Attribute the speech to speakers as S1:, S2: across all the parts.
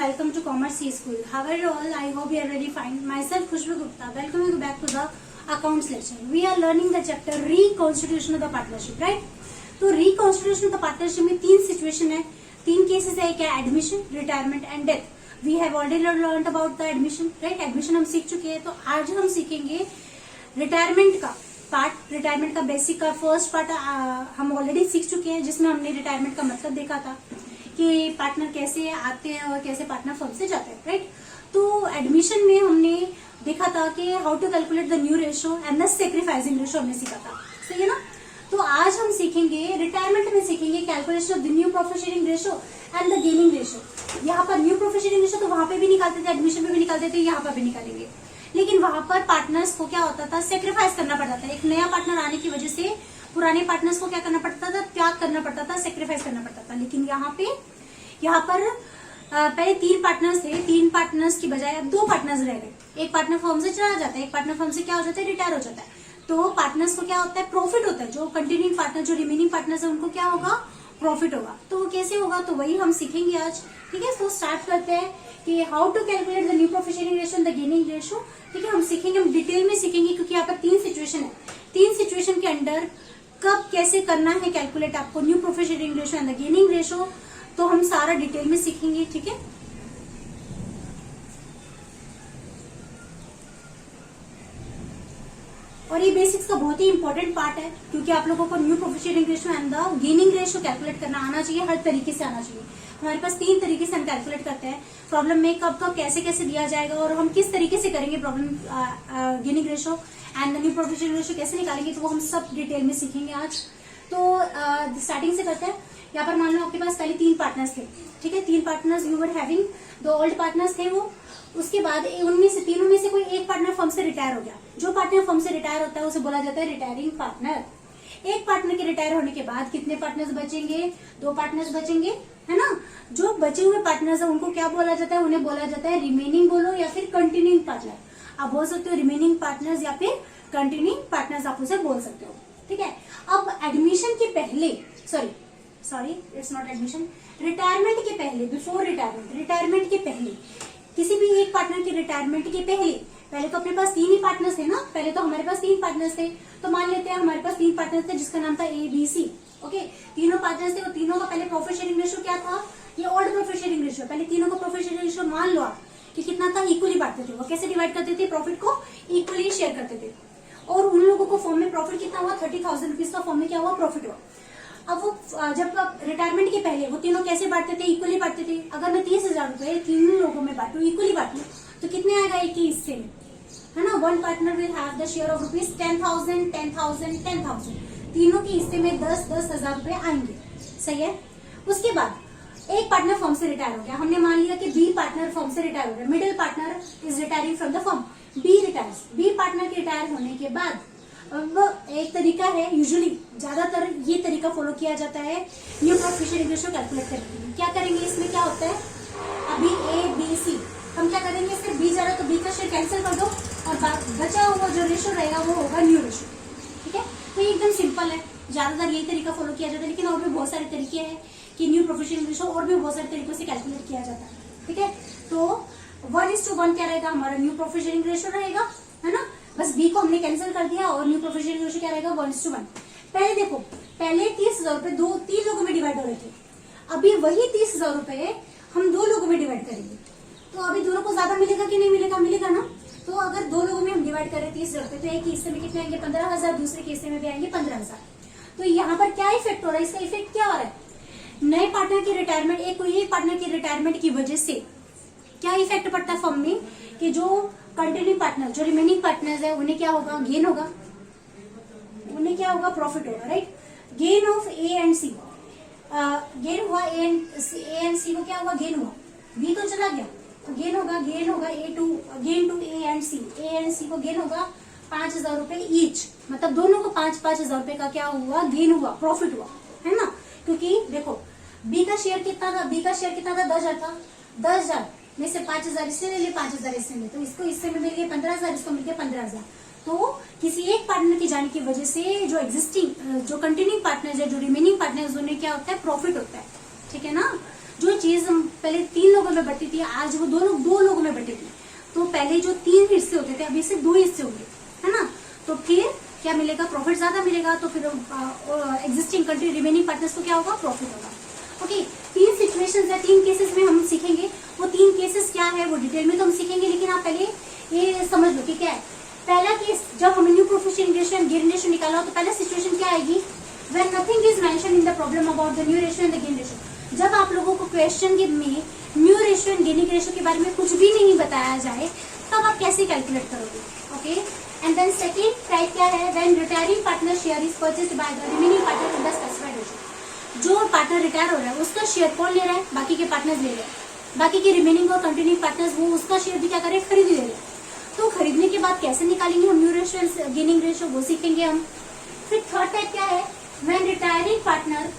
S1: welcome to Commerce C School. How are you all? I hope you are very fine. Myself Khushbu Gupta. Welcome you back to the accounts lesson. We are learning the chapter reconstitution of the partnership, right? तो reconstitution of the partnership में तीन situation है, तीन cases है, क्या admission, retirement and death. We have already learned about the admission, right? Admission हम सीख चुके हैं, तो आज हम सीखेंगे retirement का पार्ट. रिटायरमेंट का बेसिक का फर्स्ट पार्ट हम ऑलरेडी सीख चुके हैं, जिसमें हमने रिटायरमेंट का मतलब देखा था कि पार्टनर कैसे आते हैं और कैसे पार्टनर फर्म से जाते हैं, राइट. तो एडमिशन में हमने देखा था कि how to calculate the new ratio and the sacrificing ratio हमने सीखा था, सही है ना. तो आज हम सीखेंगे रिटायरमेंट में सीखेंगे calculation of the new profit sharing ratio and the gaining ratio. यहाँ पर न्यू प्रॉफिट शेयरिंग रेशो तो वहां पे भी निकालते थे, एडमिशन में भी निकालते थे, यहाँ पर भी निकालेंगे. लेकिन वहां पर पार्टनर्स को क्या होता था, सेक्रीफाइस करना पड़ता था. एक नया पार्टनर आने की वजह से पुराने पार्टनर्स को क्या करना पड़ता था, त्याग करना पड़ता था, सेक्रीफाइस करना पड़ता था. लेकिन यहाँ पर पहले तीन पार्टनर्स थे, तीन पार्टनर्स की बजाय अब दो पार्टनर्स रह गए. एक पार्टनर फर्म से चला जाता है, एक पार्टनर फर्म से क्या हो जाता है, रिटायर हो जाता है. तो पार्टनर्स को क्या होता है, प्रॉफिट होता है. जो कंटिन्यूइंग पार्टनर, जो रिमेनिंग पार्टनर्स है, उनको क्या होगा, प्रॉफिट होगा. तो वो कैसे होगा, तो वही हम सीखेंगे आज, ठीक है. तो स्टार्ट करते हैं कि how to calculate the new profit sharing ratio and the gaining ratio, ठीक है. हम सीखेंगे, हम डिटेल में सीखेंगे, क्योंकि यहाँ पर तीन सिचुएशन है. तीन सिचुएशन के अंडर कब कैसे करना है कैलकुलेट आपको new profit sharing ratio and the gaining ratio, तो हम सारा डिटेल में सीखेंगे, ठीक है. और ये बेसिक्स का बहुत ही इंपॉर्टेंट पार्ट है, क्योंकि आप लोगों को new profit sharing ratio and the gaining ratio calculate करना आना चाहिए, हर तरीके से आना चाहिए. हमारे पास तीन तरीके से हम कैलकुलेट करते हैं. प्रॉब्लम में कब कब कैसे कैसे दिया जाएगा और हम किस तरीके से करेंगे problem gaining ratio and the new profit sharing ratio कैसे निकालेंगे, तो वो हम सब डिटेल में सीखेंगे आज. तो स्टार्टिंग से करते हैं. यहाँ पर मान लो आपके पास पहले तीन पार्टनर्स थे, ठीक है. तीन पार्टनर्स यू वर हैविंग, दो ओल्ड पार्टनर्स थे वो. उसके बाद उनमें से तीनों में से कोई एक पार्टनर फर्म से रिटायर हो गया. जो पार्टनर फर्म से रिटायर होता है उसे बोला जाता है रिटायरिंग पार्टनर. एक पार्टनर के रिटायर होने के बाद कितने पार्टनर्स बचेंगे, दो पार्टनर्स बचेंगे, है ना. जो बचे हुए पार्टनर्स है उनको क्या बोला जाता है, उन्हें बोला जाता है रिमेनिंग बोलो या फिर कंटिन्यूइंग पार्टनर. आप बोल सकते हो रिमेनिंग पार्टनर्स या फिर कंटिन्यूइंग पार्टनर्स, आप उसे बोल सकते हो, ठीक है. अब एडमिशन के पहले, sorry it's not admission, retirement के पहले, बिफोर रिटायरमेंट के पहले, किसी भी एक पार्टनर के रिटायरमेंट के पहले तो अपने पास तीन ही पार्टनर्स थे ना. पहले तो हमारे पास तीन पार्टनर्स थे, तो मान लेते हैं हमारे पास तीन पार्टनर्स थे जिसका नाम था ABC, ओके. तीनों पार्टनर्स थे, और तीनों का पहले प्रॉफिट शेयरिंग रेशो क्या था, ये ओल्ड प्रॉफिट शेयरिंग रेशो. पहले तीनों का प्रॉफिट शेयरिंग रेशो मान लो आप कि कितना था, इक्वली बांटते थे. वो कैसे डिवाइड करते थे, प्रॉफिट को इक्वली शेयर करते थे. और उन लोगों को फॉर्म में प्रॉफिट कितना हुआ, 30,000 रुपीज का फॉर्म में क्या हुआ, प्रॉफिट हुआ. अब वो जब रिटायरमेंट के पहले वो तीनों कैसे बांटते थे, इक्वली बांटते थे. अगर मैं 30,000 रुपए तीनों लोगों में बांटू, इक्वली बांटू, तो कितने आएगा एक ही हिस्से में, है ना. One partner will have the share of rupees 10,000 10,000 10,000. तीनों के हिस्से में 10,000 रुपए आएंगे, सही है. उसके बाद एक पार्टनर फर्म से रिटायर हो गया. हमने मान लिया कि बी पार्टनर फर्म से रिटायर हो गया. Middle partner is retiring from the firm. B retires. B partner के रिटायर होने के बाद अब एक तरीका है, यूजुअली ज्यादातर ये तरीका फॉलो किया जाता है new profit sharing ratio calculate करने के लिए. क्या करेंगे इसमें, क्या होता है, अभी ABC हम क्या करेंगे, इसमें B जा रहा है तो B का शेयर कैंसिल कर दो और बचा हुआ जो रेशो रहेगा वो होगा न्यू रेशो, ठीक है. तो ये एकदम सिंपल है, ज्यादातर यही तरीका फॉलो किया जाता है. लेकिन और भी बहुत सारे तरीके हैं कि न्यू प्रॉफिट शेयरिंग रेशो और भी बहुत सारे तरीकों से कैलकुलेट किया जाता है, ठीक है. तो 1:1 क्या रहेगा, हमारा न्यू प्रॉफिट शेयरिंग रेशो रहेगा, है ना. बस B को हमने कैंसिल कर दिया और न्यू प्रॉफिट शेयरिंग रेशो क्या रहेगा, 1:1. पहले देखो, पहले 30,000 रुपए तीन लोगों में डिवाइड हो रहे थे. अभी वही 30,000 रुपए हम दो लोगों में डिवाइड करेंगे, तो अभी दोनों को ज्यादा मिलेगा कि नहीं मिलेगा, मिलेगा ना. तो अगर दो लोगों में हम डिवाइड करें 30,000 रुपए, तो एक हिस्से में कितने आएंगे, 15,000, दूसरे के हिस्से में भी आएंगे 15,000. तो यहाँ पर क्या इफेक्ट हो रहा है, इसका इफेक्ट क्या हो रहा है, नए पार्टनर की रिटायरमेंट, एक पार्टनर की रिटायरमेंट की वजह से क्या इफेक्ट पड़ता है फर्म में, कि जो कंटिन्यू पार्टनर, जो रिमेनिंग पार्टनर्स है, उन्हें क्या होगा, गेन होगा, उन्हें क्या होगा, प्रॉफिट होगा, right. Gain of A and C, gain हुआ A एंड C को क्या हुआ, गेन हुआ. B तो चला गया तो गेन होगा gain to A and C को गेन होगा 5,000 रुपए ईच. मतलब दोनों को 5,000 रुपए का क्या हुआ, गेन हुआ, प्रॉफिट हुआ, है ना. क्योंकि देखो B का शेयर कितना था, 10,000 था. 10,000 में से 5,000 इससे ले लिए, 5,000 इससे ले, तो इसको इससे में मिल गए 15,000, इसको मिल गए 15,000. तो किसी एक पार्टनर के जाने की वजह से जो एग्जिस्टिंग, जो कंटिन्यूइंग पार्टनर्स है, जो रिमेनिंग पार्टनर्स, उन्हें क्या होता है, प्रॉफिट होता है, ठीक है ना. जो चीज हम पहले तीन लोगों लोगों में बटी थी, आज वो दो लोगों में बटी थी। तो पहले जो 3 हिस्से होते थे, अभी से 2 हिस्से होंगे, है ना। तो फिर क्या मिलेगा, प्रॉफिट ज्यादा मिलेगा। तो फिर एग्जिस्टिंग कंट्री रिमेनिंग पार्टनर्स को क्या होगा, प्रॉफिट होगा। ओके, 3 सिचुएशंस है, 3 केसेस में हम सीखेंगे। वो 3 केसेस क्या है वो डिटेल में तो हम सीखेंगे, लेकिन आप पहले ये समझ लो कि क्या है। पहला केस, जब हमें new proficient ratio and gain ratio निकाला हो, तो पहला सिचुएशन क्या आएगी, when nothing is mentioned in the problem about the new ratio and the gain ratio. जब आप लोगों को क्वेश्चन में new ratio and gaining ratio के बारे में कुछ भी नहीं बताया जाए, तब आप कैसे कैलकुलेट करोगे। Okay, and then second type क्या है, when retiring partner share is purchased by the remaining partner in the specified ratio. जो पार्टनर रिटायर हो रहा है उसका शेयर कौन ले रहा है, बाकी के पार्टनर्स ले रहे हैं। बाकी के रिमेनिंग और कंटिन्यूइंग पार्टनर्स वो उसका शेयर भी क्या करे, खरीद ले रहे हैं। तो खरीदने के बाद कैसे निकालेंगे हम new ratio and gaining ratio, वो सीखेंगे हम। फिर थर्ड टाइप क्या है, when retiring partner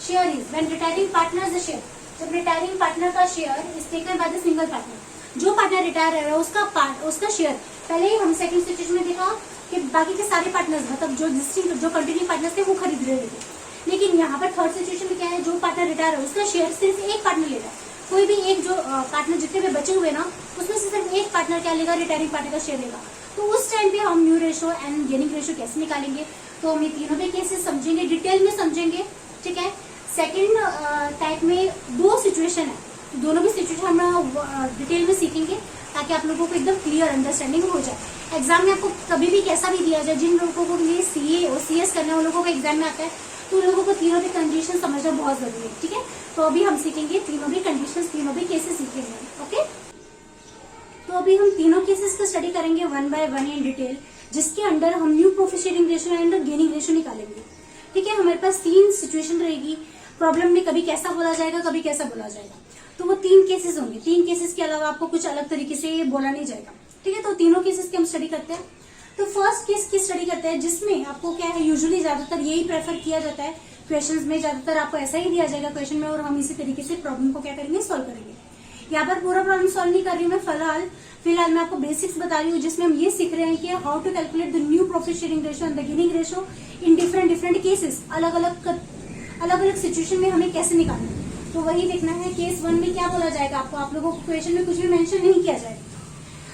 S1: share is, when retiring partner share, जब रिटायरिंग पार्टनर का share is taken by the single partner, जो पार्टनर रिटायर है उसका शेयर। पहले ही हम सेकंड सिचुएशन में देखा कि बाकी के सारे पार्टनर्स, मतलब जो एग्जिस्टिंग जो कंटिन्यू पार्टनर्स थे वो खरीद रहे थे। लेकिन यहाँ पर थर्ड सिचुएशन में क्या है, जो पार्टनर रिटायर है उसका शेयर सिर्फ एक पार्टनर ले रहा है। कोई भी एक जो पार्टनर जितने भी बचे हुए ना, उसमें से सिर्फ एक पार्टनर क्या लेगा, रिटायरिंग पार्टनर का शेयर लेगा। तो उस टाइम पे हम new ratio and gaining ratio कैसे निकालेंगे, तो हम ये तीनों भी केसेस समझेंगे, डिटेल में समझेंगे। ठीक है, सेकेंड टाइप में 2 सिचुएशन है, तो दोनों भी सिचुएशन हम डिटेल में सीखेंगे, ताकि आप लोगों को एकदम क्लियर अंडरस्टैंडिंग हो जाए। एग्जाम में आपको कभी भी कैसा भी दिया जाए, जिन लोगों को ये सीए और सीएस करना है उन लोगों को एग्जाम में आता है, तो उन लोगों को तीनों भी कंडीशन समझना बहुत जरूरी है। ठीक है, तो अभी हम सीखेंगे तीनों भी कंडीशंस, तीनों भी केसेस सीखेंगे। ओके, तो अभी हम तीनों केसेस को स्टडी करेंगे 1 बाय 1 इन डिटेल, जिसके अंडर हम new proficient ratio and gaining ratio निकालेंगे। ठीक है, हमारे पास 3 सिचुएशन रहेगी। प्रॉब्लम में कभी कैसा बोला जाएगा, कभी कैसा बोला जाएगा, तो वो 3 केसेस होंगे। 3 केसेस के अलावा आपको कुछ अलग तरीके से बोला नहीं जाएगा। ठीक है, तो तीनों केसेस की हम स्टडी करते हैं। तो फर्स्ट केस की स्टडी करते हैं, जिसमें आपको क्या है, यूजुअली ज्यादातर यही प्रेफर किया जाता है क्वेश्चंस में, ज्यादातर आपको ऐसा ही दिया जाएगा क्वेश्चन में, और हम इसी तरीके से प्रॉब्लम को क्या करेंगे, सॉल्व करेंगे। यहाँ पर पूरा प्रॉब्लम सॉल्व नहीं कर रही हूँ मैं, फिलहाल मैं आपको बेसिक्स बता रही हूँ, जिसमें हम ये सीख रहे हैं कि how to calculate the new profit sharing ratio and the gaining ratio in different cases. अलग अलग सिचुएशन में हमें कैसे निकालना है, तो वही देखना है। केस 1 में क्या बोला जाएगा आपको, आप लोगों को क्वेश्चन में कुछ भी मेंशन नहीं किया जाएगा।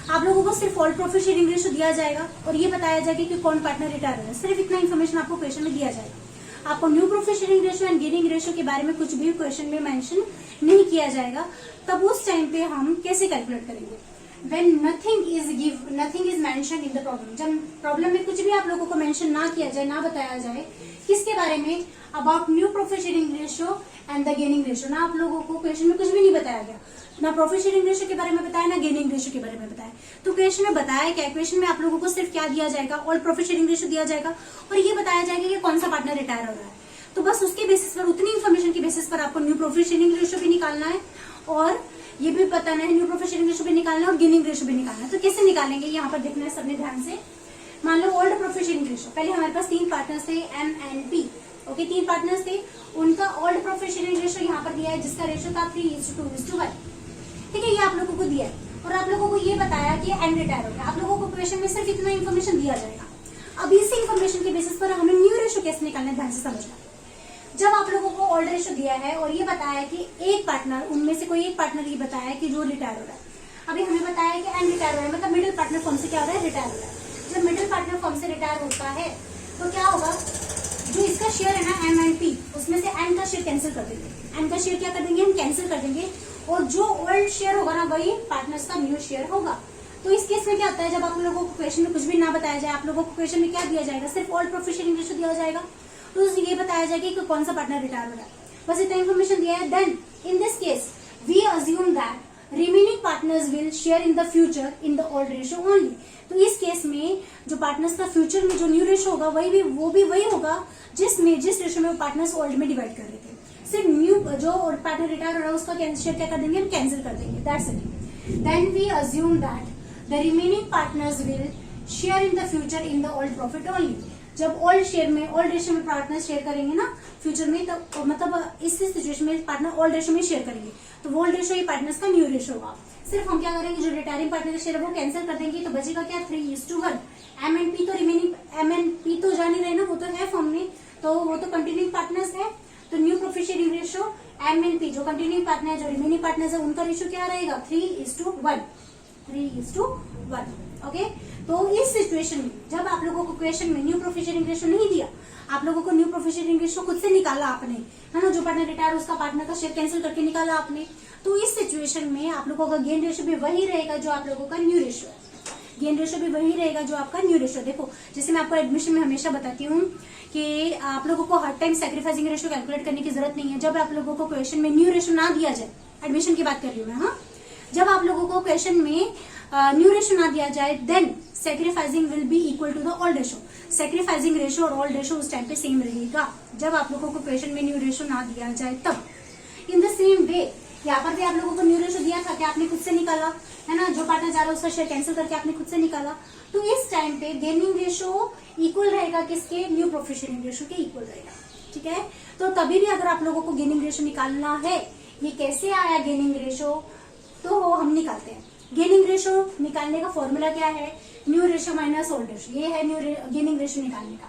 S1: आप लोगों को सिर्फ ऑल प्रॉफिट शेयरिंग रेशियो दिया जाएगा और ये बताया जाएगा कि कौन पार्टनर रिटायर हो रहा है। सिर्फ इतना इन्फॉर्मेशन आपको क्वेश्चन में दिया जाएगा। आपको new profit sharing ratio and gaining ratio के बारे में कुछ भी क्वेश्चन में मेंशन नहीं किया जाएगा। तब उस टाइम पे हम कैसे कैलकुलेट करेंगे, when nothing is mentioned in the problem, जब प्रॉब्लम में कुछ भी आप लोगों को मेंशन ना किया जाए, ना बताया जाए, किसके बारे में, about new profit sharing ratio and the gaining ratio. ना आप लोगों को क्वेश्चन में कुछ भी नहीं बताया गया, ना प्रॉफिट शेयरिंग रेशियो के बारे में बताया, ना गेनिंग रेशियो के बारे में बताया। तो क्वेश्चन में बताया क्या, क्वेश्चन में आप लोगों को सिर्फ क्या दिया जाएगा, ऑल प्रॉफिट शेयरिंग रेशियो दिया जाएगा और ये बताया जाएगा कि कौन सा पार्टनर रिटायर हो रहा है। तो बस उसके बेसिस पर, उतनी इन्फॉर्मेशन के बेसिस पर आपको न्यू प्रॉफिट शेयरिंग रेशियो भी निकालना है और ये भी बताना है, न्यू प्रॉफिट शेयरिंग रेशियो भी निकालना है और गेनिंग रेशियो भी निकालना है। तो कैसे निकालेंगे, यहाँ पर देखना है सबने ध्यान से। मान लो ओल्ड प्रॉफिट शेयरिंग रेशियो, पहले हमारे पास 3 पार्टनर्स थे, M and P. Okay, 3 partners थे, उनका ओल्ड प्रॉफिट शेयरिंग रेशियो यहाँ पर दिया है, जिसका रेशियो था 3:2:1। ठीक है, ये आप लोगों को दिया है और आप लोगों को ये बताया कि एम रिटायर हो गया। आप लोगों को क्वेश्चन में सिर्फ इतना इन्फॉर्मेशन दिया जाएगा। अब इसी इन्फॉर्मेशन के बेसिस पर हमें न्यू रेशियो कैसे निकालना है, ध्यान से समझना। जब आप लोगों को ओल्ड रेशियो दिया है और ये बताया कि एक पार्टनर, उनमें से कोई एक पार्टनर ये बताया है कि जो रिटायर हो रहा है। अभी हमें बताया कि एन रिटायर हो रहा है, मतलब मिडिल पार्टनर फर्म से क्या हो रहा है, रिटायर हो रहा है। जब मिडिल पार्टनर फर्म से रिटायर होता है तो क्या होगा, जो इसका शेयर है ना एम एंड पी, उसमें से एन का शेयर कैंसिल कर देंगे। एन का शेयर क्या कर देंगे, हम कैंसिल कर देंगे और जो ओल्ड शेयर होगा ना वही पार्टनर्स का न्यू शेयर होगा। तो इस केस में क्या होता है, जब आप लोगों को क्वेश्चन में कुछ भी ना बताया जाए, आप लोगों को क्वेश्चन में क्या दिया जाएगा, सिर्फ ओल्ड प्रॉफिट शेयरिंग रेशियो दिया जाएगा। तो ये बताया जाएगा कि कौन सा पार्टनर रिटायर हो रहा है, बस इतना इन्फॉर्मेशन दिया है। Then in this case we assume that remaining partners will share in the future in the old ratio only. तो इस केस में जो पार्टनर्स का फ्यूचर में जो न्यू रेशियो होगा वो भी वही होगा जिस रेशियो में वो पार्टनर्स ओल्ड में डिवाइड कर रहे थे। सिर्फ न्यू जो ओल्ड पार्टनर रिटायर हो रहा है उसका शेयर क्या कर देंगे, हम कैंसिल कर देंगे, that's it. Then we assume that the remaining partners will share in the future in the old profit only. जब ओल्ड रेशियो में पार्टनर शेयर करेंगे ना फ्यूचर में, तो मतलब इस सिचुएशन में पार्टनर ओल्ड रेशियो में शेयर करेंगे, तो वो ओल्ड रेशियो ही पार्टनर्स का न्यू रेशियो होगा। सिर्फ हम क्या करेंगे, जो रिटायरिंग पार्टनर का शेयर है वो कैंसिल कर देंगे, तो बचेगा क्या, 3:1। एम एंड पी तो जान ही रहे ना, वो तो है फॉर्म में, तो वो तो कंटिन्यूइंग पार्टनर्स है, तो new proficient ratio M and P जो कंटिन्यूइंग पार्टनर है, जो रिमेनिंग पार्टनर्स है, उनका रेशियो क्या रहेगा 3:1, 3:1। ओके, तो इस सिचुएशन में जब आप लोगों को क्वेश्चन में न्यू प्रोफिशिएंट रेशियो नहीं दिया, आप लोगों को न्यू प्रोफिशिएंट रेशियो खुद से निकाला आपने, है ना, जो पार्टनर रिटायर उसका पार्टनर का शेयर कैंसिल करके निकाला आपने, तो इस सिचुएशन में आप लोगों का गेन रेशियो भी वही रहेगा जो आप लोगों का न्यू रेशियो है। गेन रेशियो भी वही रहेगा जो आपका न्यू रेशियो। देखो, जैसे मैं आपको एडमिशन में हमेशा बताती हूँ कि आप लोगों को हर टाइम सैक्रिफाइसिंग रेशियो कैलकुलेट करने की जरूरत नहीं है। जब आप लोगों को क्वेश्चन में न्यू रेशियो ना दिया जाए, एडमिशन की बात कर रही हूँ मैं, हाँ, जब आप लोगों को क्वेश्चन में न्यू रेशियो ना दिया जाए, then sacrificing will be equal to the old ratio. Sacrificing ratio और ओल्ड रेशियो उस टाइम पे सेम रहेगा जब आप लोगों को क्वेश्चन में न्यू रेशियो ना दिया जाए तब। इन द सेम वे यहाँ पर भी आप लोगों को न्यू रेशियो दिया था कि आपने खुद से निकाला, है ना, जो पार्टनर जा रहा है उसका शेयर कैंसिल करके आपने खुद से निकाला, तो इस टाइम पे गेनिंग रेशियो इक्वल रहेगा किसके, न्यू प्रोफिशिएंट रेशियो के इक्वल रहेगा। ठीक है, तो तभी भी अगर आप लोगों को गेनिंग रेशियो निकालना है, ये कैसे आया गेनिंग रेशियो, तो हम निकालते हैं। गेनिंग रेशियो निकालने का फॉर्मूला क्या है, new ratio minus old ratio, ये है न्यू गेनिंग रेशियो निकालने का।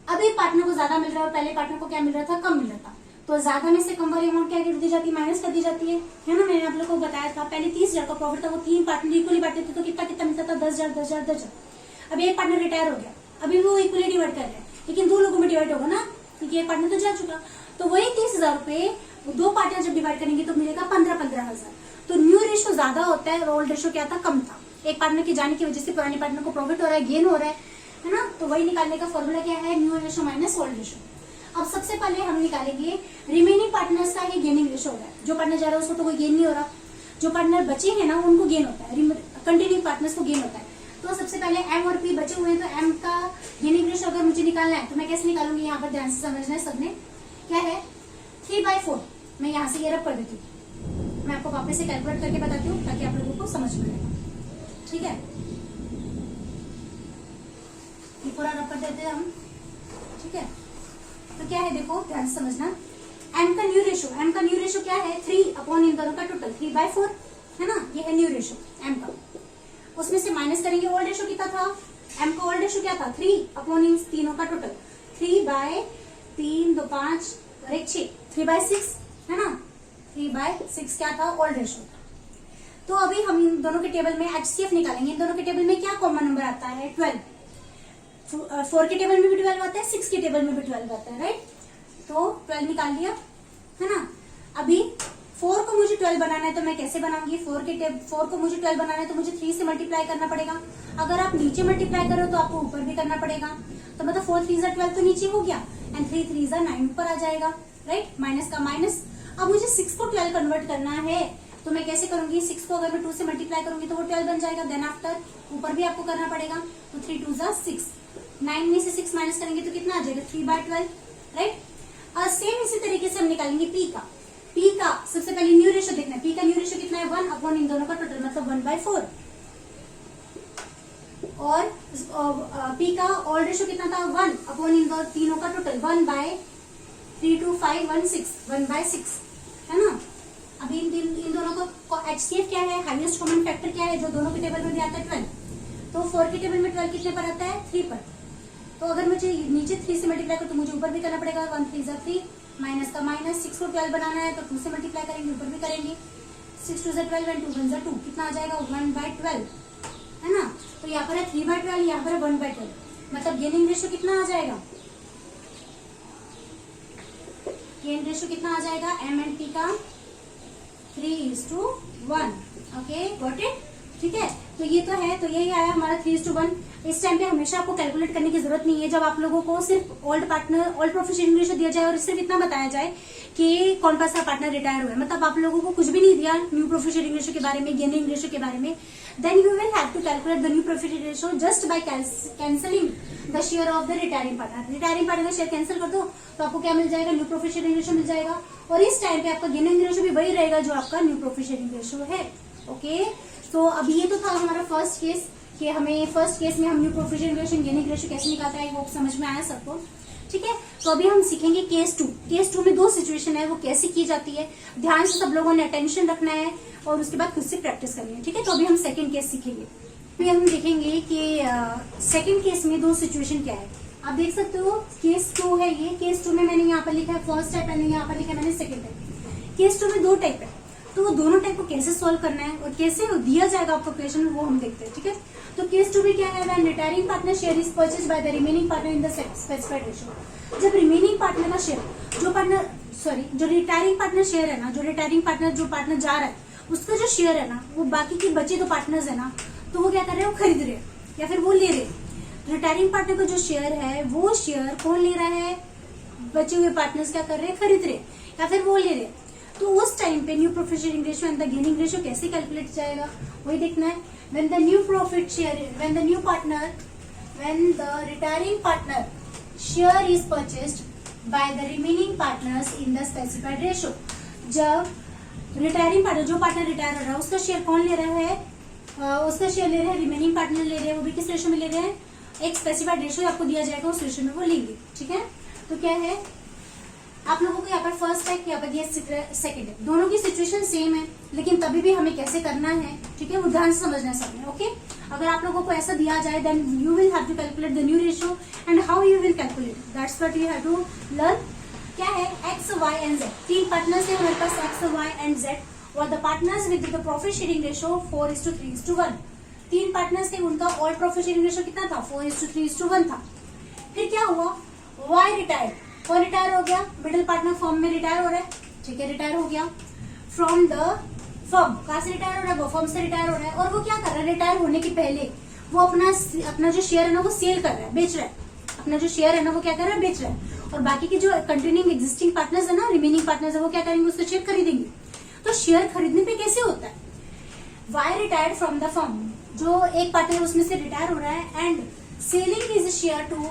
S1: अब एक पार्टनर को ज्यादा मिल रहा है और पहले पार्टनर को क्या मिल रहा था, कम मिल रहा था, तो ज्यादा में से कम वाली अमाउंट क्या कर दी जाती है, माइनस कर दी जाती है ना। मैंने आप लोगों को बताया था पहले 30,000 का प्रॉफिट था, वो 3 पार्टनर इक्वली बांटते थे तो कितना कितना मिलता था, 10,000 10,000 10,000। अब एक पार्टनर रिटायर हो गया, अभी वो इक्वली डिवाइड कर रहे हैं, लेकिन 2 लोगों में डिवाइड होगा ना, क्योंकि एक पार्टनर तो जा चुका, तो वही 30,000 रुपए 2 पार्टनर जब डिवाइड करेंगे तो मिलेगा 15,000। तो न्यू रेशियो ज्यादा होता है और ओल्ड रेशियो क्या था, कम था। एक पार्टनर के जाने की वजह से पुराने पार्टनर को प्रॉफिट हो रहा है, गेन हो रहा है ना, तो वही निकालने का फॉर्मूला क्या है, new ratio minus old ratio. अब सबसे पहले हम निकालेंगे रिमेनिंग पार्टनर्स का ही गेनिंग रेशियो हो रहा है। जो पार्टनर जा रहा है उसको तो कोई गेन नहीं हो रहा, जो पार्टनर बचे हैं ना उनको गेन होता है, कंटिन्यूइंग पार्टनर्स को गेन होता है। तो सबसे पहले एम और पी बचे हुए हैं, तो एम का गेनिंग रेशियो अगर मुझे निकालना है तो मैं कैसे निकालूंगी, यहाँ पर ध्यान से समझना है सबने, क्या है 3/4। मैं यहाँ से ये रब कर देती हूँ, मैं आपको वापस से कैलकुलेट करके बताती हूँ ताकि आप लोगों को समझ में आएगा। ठीक है, ये पूरा रब कर देते हैं हम। ठीक है, तो क्या है, देखो ध्यान से समझना, एम का न्यू रेशियो क्या है, 3 अपॉन इन दोनों का टोटल 3/4, है ना, ये है न्यू रेशियो एम का। उसमें से माइनस करेंगे ओल्ड रेशियो कितना था, एम का ओल्ड रेशियो क्या था, 3 अपॉन इन तीनों का टोटल 3/3 2 5 और 1 6, 3/6, है ना, 3/6 क्या था, ओल्ड रेशियो। तो अभी हम इन दोनों के टेबल में HCF निकालेंगे। इन दोनों के टेबल में क्या कॉमन नंबर आता है, 12। 4 के टेबल में भी 12 आता है, 6 के टेबल में भी 12 आता है, राइट। तो 12 निकाल लिया, है ना। अभी 4 को मुझे 12 बनाना है तो मैं कैसे बनाऊंगी, 4 को मुझे 12 बनाना है तो मुझे 3 से मल्टीप्लाई करना पड़ेगा। अगर आप नीचे मल्टीप्लाई करो तो आपको ऊपर भी करना पड़ेगा, तो मतलब 4 3 12 तो नीचे हो गया एंड 3 3 9 ऊपर आ जाएगा, राइट, माइनस का माइनस। अब मुझे 6 को 12 कन्वर्ट करना है तो मैं कैसे करूंगी, 6 को अगर मैं 2 से मल्टीप्लाई करूंगी तो वो 12 बन जाएगा, देन आफ्टर ऊपर भी आपको करना पड़ेगा, तो 3 2 6, 9 में से 6 माइनस करेंगे तो कितना आ जाएगा, 3/12, राइट। और सेम इसी तरीके से हम निकालेंगे पी का सबसे पहले न्यू रेशियो देखना है, पी का न्यू रेशियो कितना है, 1 अपॉन इन दोनों का टोटल मतलब 1/4। और पी का ओल्ड रेशियो कितना था, 1 अपॉन इन तीनों का टोटल 1/3 2 5 1 6, 1/6, है ना। अभी इन दोनों का HCF क्या है, हाईएस्ट कॉमन फैक्टर क्या है, जो दोनों के टेबल में भी आता है 12। तो 4 के टेबल में 12 कितने पर आता है, 3 पर। तो अगर मुझे नीचे 3 से मल्टीप्लाई करो तो मुझे ऊपर भी करना पड़ेगा, 1 3 3, माइनस का माइनस। 6 को 12 बनाना है तो 2 से मल्टीप्लाई करेंगे, ऊपर भी करेंगे, 6 2 12 एंड 2 1 2, कितना आ जाएगा, 1/12, है ना। तो यहाँ पर है 3/12, यहाँ पर है 1/12, मतलब गेनिंग रेशियो कितना आ जाएगा, गेन रेशियो कितना आ जाएगा, एम एंड पी का 3:1। Okay, got it. ठीक है, तो ये तो है, तो यही आया हमारा 3:1। इस टाइम पे हमेशा आपको कैलकुलेट करने की जरूरत नहीं है। जब आप लोगों को सिर्फ ओल्ड प्रोफिशिएंट रेशियो दिया जाए और सिर्फ इतना बताया जाए कि कौन सा पार्टनर रिटायर हुआ है, मतलब आप लोगों को कुछ भी नहीं दिया न्यू प्रोफिशिएंट रेशियो के बारे में, गेनिंग रेशियो के बारे में, then you will have to calculate the new proficient ratio just by cancelling the share of the retiring partner. Retiring partner का शेयर कैंसिल कर दो तो आपको क्या मिल जाएगा, न्यू प्रोफिशिएंट रेशियो मिल जाएगा। और इस टाइम पे आपका गेनिंग रेशियो भी वही रहेगा जो आपका न्यू प्रोफिशिएंट रेशियो है। ओके, तो अभी ये तो था हमारा फर्स्ट केस कि हमें फर्स्ट केस में हम new proficient ratio gaining ratio कैसे निकालते हैं, वो समझ में आया सबको। ठीक है, तो अभी हम सीखेंगे केस 2। केस 2 में 2 सिचुएशन है, वो कैसे की जाती है, ध्यान से सब लोगों ने अटेंशन रखना है और उसके बाद खुद से प्रैक्टिस करनी है। ठीक है, तो अभी हम सेकंड केस सीखेंगे। अभी हम देखेंगे कि सेकंड केस में 2 सिचुएशन क्या है। आप देख सकते हो केस 2 है ये, केस 2 में मैंने यहाँ पर लिखा है फर्स्ट टाइप, मैंने यहाँ पर लिखा है मैंने सेकंड टाइप। केस 2 में 2 टाइप है, तो वो दोनों टाइप को कैसे सॉल्व करना है और कैसे दिया जाएगा आपको क्वेश्चन, वो हम देखते हैं। ठीक है, तो केस 2 में क्या है, when retiring partner share is purchased by the remaining partner in the specified ratio. जब रिमेनिंग पार्टनर का शेयर, जो रिटायरिंग पार्टनर शेयर है ना, जो रिटायरिंग पार्टनर जो पार्टनर जा रहा है उसका जो शेयर है ना, वो बाकी के बचे दो पार्टनर्स है ना, तो वो क्या कर रहे हैं, वो खरीद रहे हैं या फिर वो ले रहे हैं। रिटायरिंग पार्टनर का जो शेयर है, वो शेयर कौन ले रहा है, बचे हुए पार्टनर्स क्या कर रहे हैं, खरीद रहे या फिर वो ले रहे। तो उस टाइम पे new profit sharing ratio and the gaining ratio कैसे कैलकुलेट जाएगा, वही देखना है। When the retiring partner share is purchased by the remaining partners in the specified ratio. जब रिटायरिंग पार्टनर, जो पार्टनर रिटायर हो रहा है, उसका शेयर कौन ले रहा है, उसका शेयर ले रहे हैं रिमेनिंग पार्टनर ले रहे हैं, वो भी किस रेशियो में ले रहे हैं, एक स्पेसिफाइड रेशियो आपको दिया जाएगा, उस रेशियो में वो लेंगे। ठीक है, तो क्या है, आप लोगों को यहाँ पर फर्स्ट टाइप, यहाँ पर दिया सेकंड टाइप, दोनों की सिचुएशन सेम है, लेकिन तभी भी हमें कैसे करना है, ठीक है, वो ध्यान से समझना है सबने। ओके, अगर आप लोगों को ऐसा दिया जाए then you will have to calculate the new ratio and how you will calculate, that's what you have to learn. क्या है, X Y and Z, 3 partners है हमारे पास, एक्स वाई एंड जेड, और the partners with the profit sharing ratio 4:3:1। 3 partners थे, उनका all profit sharing ratio कितना था, 4:3:1 था। फिर क्या हुआ, वाई रिटायर, कौन रिटायर हो गया, मिडिल पार्टनर फर्म में रिटायर हो रहा है, ठीक है, रिटायर हो गया फ्रॉम द फर्म, कहां से रिटायर हो रहा है, वो फर्म से रिटायर हो रहा है। और वो क्या कर रहा है, रिटायर होने के पहले वो अपना जो शेयर है ना, वो सेल कर रहा है, बेच रहा है, अपना जो शेयर है ना, वो क्या कर रहा है, बेच रहा है। और बाकी के जो कंटिन्यूइंग एग्जिस्टिंग पार्टनर्स है ना, रिमेनिंग पार्टनर्स है, वो क्या करेंगे, उससे शेयर खरीदेंगे। तो शेयर खरीदने पे कैसे होता है, Y retired from the firm, जो एक पार्टनर उसमें से रिटायर हो रहा है, and selling is share to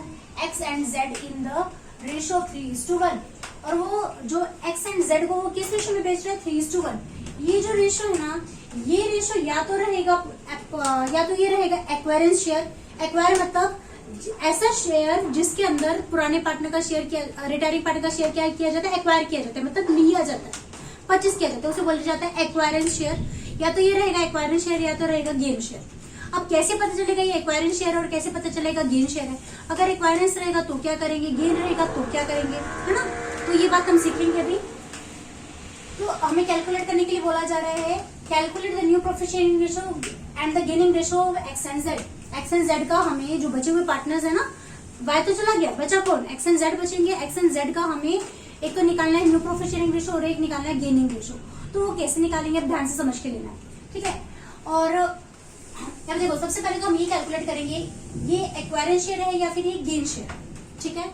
S1: X and Z in the ratio 3:1। और वो जो एक्स एंड जेड को वो किस रेशियो में बेच रहे हैं, 3:1। ये जो रेशियो है ना, ये रेशियो या तो ये रहेगा एक्वायरेंस शेयर। एक्वायर मतलब ऐसा शेयर जिसके अंदर पुराने पार्टनर का शेयर किया, रिटायरिंग पार्टनर का शेयर क्या किया जाता है, एक्वायर किया जाता है, मतलब लिया जाता है, परचेज किया जाता है, उसे बोला जाता है एक्वायरेंस शेयर। या तो ये रहेगा एक्वायरेंस शेयर या तो रहेगा गेन शेयर। अब कैसे पता चलेगा ये एक्वायरेंस शेयर और कैसे पता चलेगा गेन शेयर है, अगर एक्वायरेंस रहेगा तो क्या करेंगे, गेन रहेगा तो क्या करेंगे, है ना। तो ये बात हम सीखेंगे अभी। तो हमें कैलकुलेट करने के लिए बोला जा रहा है, calculate the new profit sharing ratio and the gaining ratio of x and Z. X and Z का हमें जो बचे हुए पार्टनर्स है ना, वाई तो चला गया, बचा कौन, एक्स एंड जेड बचेंगे। एक्स एंड जेड का हमें एक तो निकालना है न्यू प्रॉफिट शेयरिंग रेशियो और एक निकालना है गेनिंग रेशियो। तो वो कैसे निकालेंगे, अब ध्यान से समझ के लेना है, ठीक है। और अब देखो, सबसे पहले तो हम ये कैलकुलेट करेंगे, ये एक्वायरेंस शेयर है या फिर ये गेन शेयर, ठीक है।